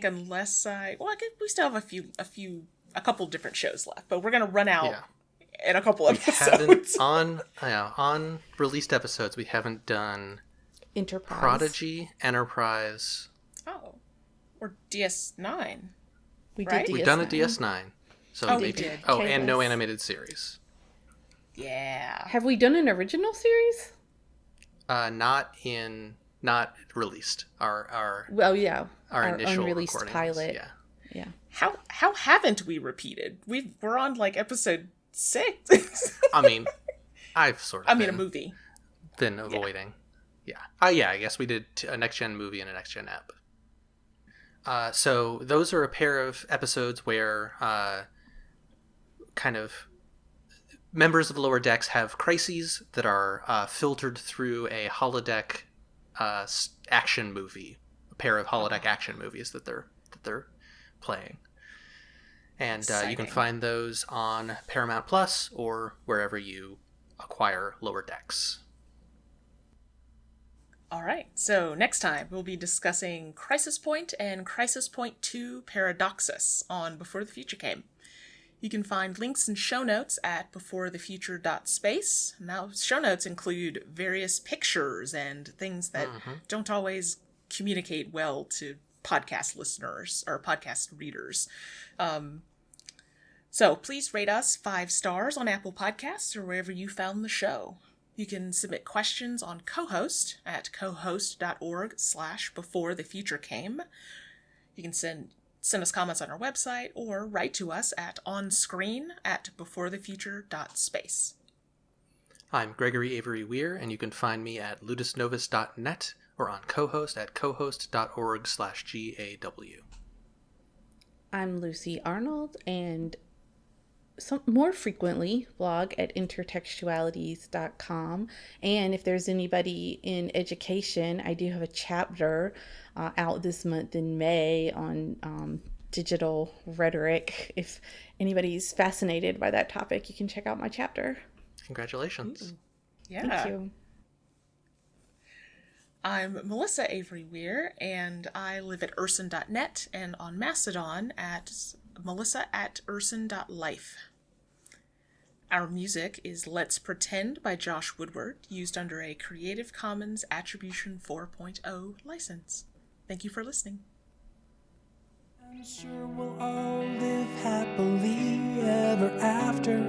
still have a couple different shows left, but we're gonna run out in a couple episodes. On released episodes, we haven't done Enterprise, Prodigy, Enterprise. Oh, or DS9. We right? did. We've done a DS9. So we did. Oh, and no Kalis. animated series. Yeah. Have we done an original series? Not released. Our initial unreleased recordings. pilot. Yeah. How haven't we repeated? We're on like episode 6. I mean, I've sort of. a movie. Been avoiding. Yeah. I guess we did a next gen movie and a next gen ep. So those are a pair of episodes where kind of members of Lower Decks have crises that are filtered through a holodeck action movie, a pair of holodeck action movies that they're playing. And you can find those on Paramount Plus or wherever you acquire Lower Decks. All right, so next time we'll be discussing Crisis Point and Crisis Point 2 Paradoxus on Before the Future Came. You can find links and show notes at beforethefuture.space. Now, show notes include various pictures and things that don't always communicate well to podcast listeners or podcast readers. So please rate us 5 stars on Apple Podcasts or wherever you found the show. You can submit questions on co-host at cohost.org/beforethefuturecame. You can send us comments on our website or write to us at onscreen@beforethefuture.space. I'm Gregory Avery Weir, and you can find me at ludusnovus.net or on cohost at cohost.org/GAW. I'm Lucy Arnold, and more frequently blog at intertextualities.com. And if there's anybody in education, I do have a chapter out this month in May on digital rhetoric. If anybody's fascinated by that topic, you can check out my chapter. Congratulations. Yeah. Thank you. I'm Melissa Avery Weir, and I live at urson.net and on Mastodon at melissa@urson.life. Our music is Let's Pretend by Josh Woodward, used under a Creative Commons Attribution 4.0 license. Thank you for listening. I'm sure we'll all live happily ever after,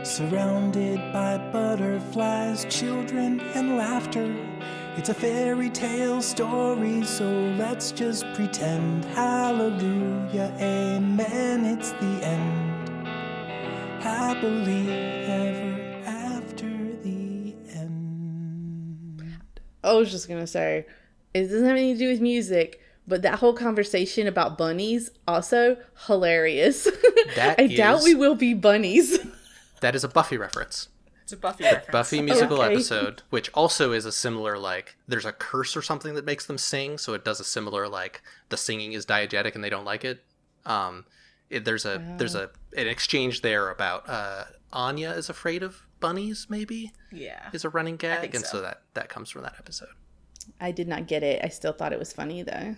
surrounded by butterflies, children, and laughter. It's a fairy tale story, so let's just pretend. Hallelujah, amen, it's the end. Happily ever after the end. I was just going to say, it doesn't have anything to do with music, but that whole conversation about bunnies, also hilarious. I doubt we will be bunnies. That is a Buffy reference. It's a Buffy reference. Buffy musical episode, which also is a similar, like, there's a curse or something that makes them sing, so it does a similar, like, the singing is diegetic and they don't like it. There's an exchange there about Anya is afraid of bunnies, maybe? Yeah. Is a running gag, think and so. so that comes from that episode. I did not get it. I still thought it was funny, though.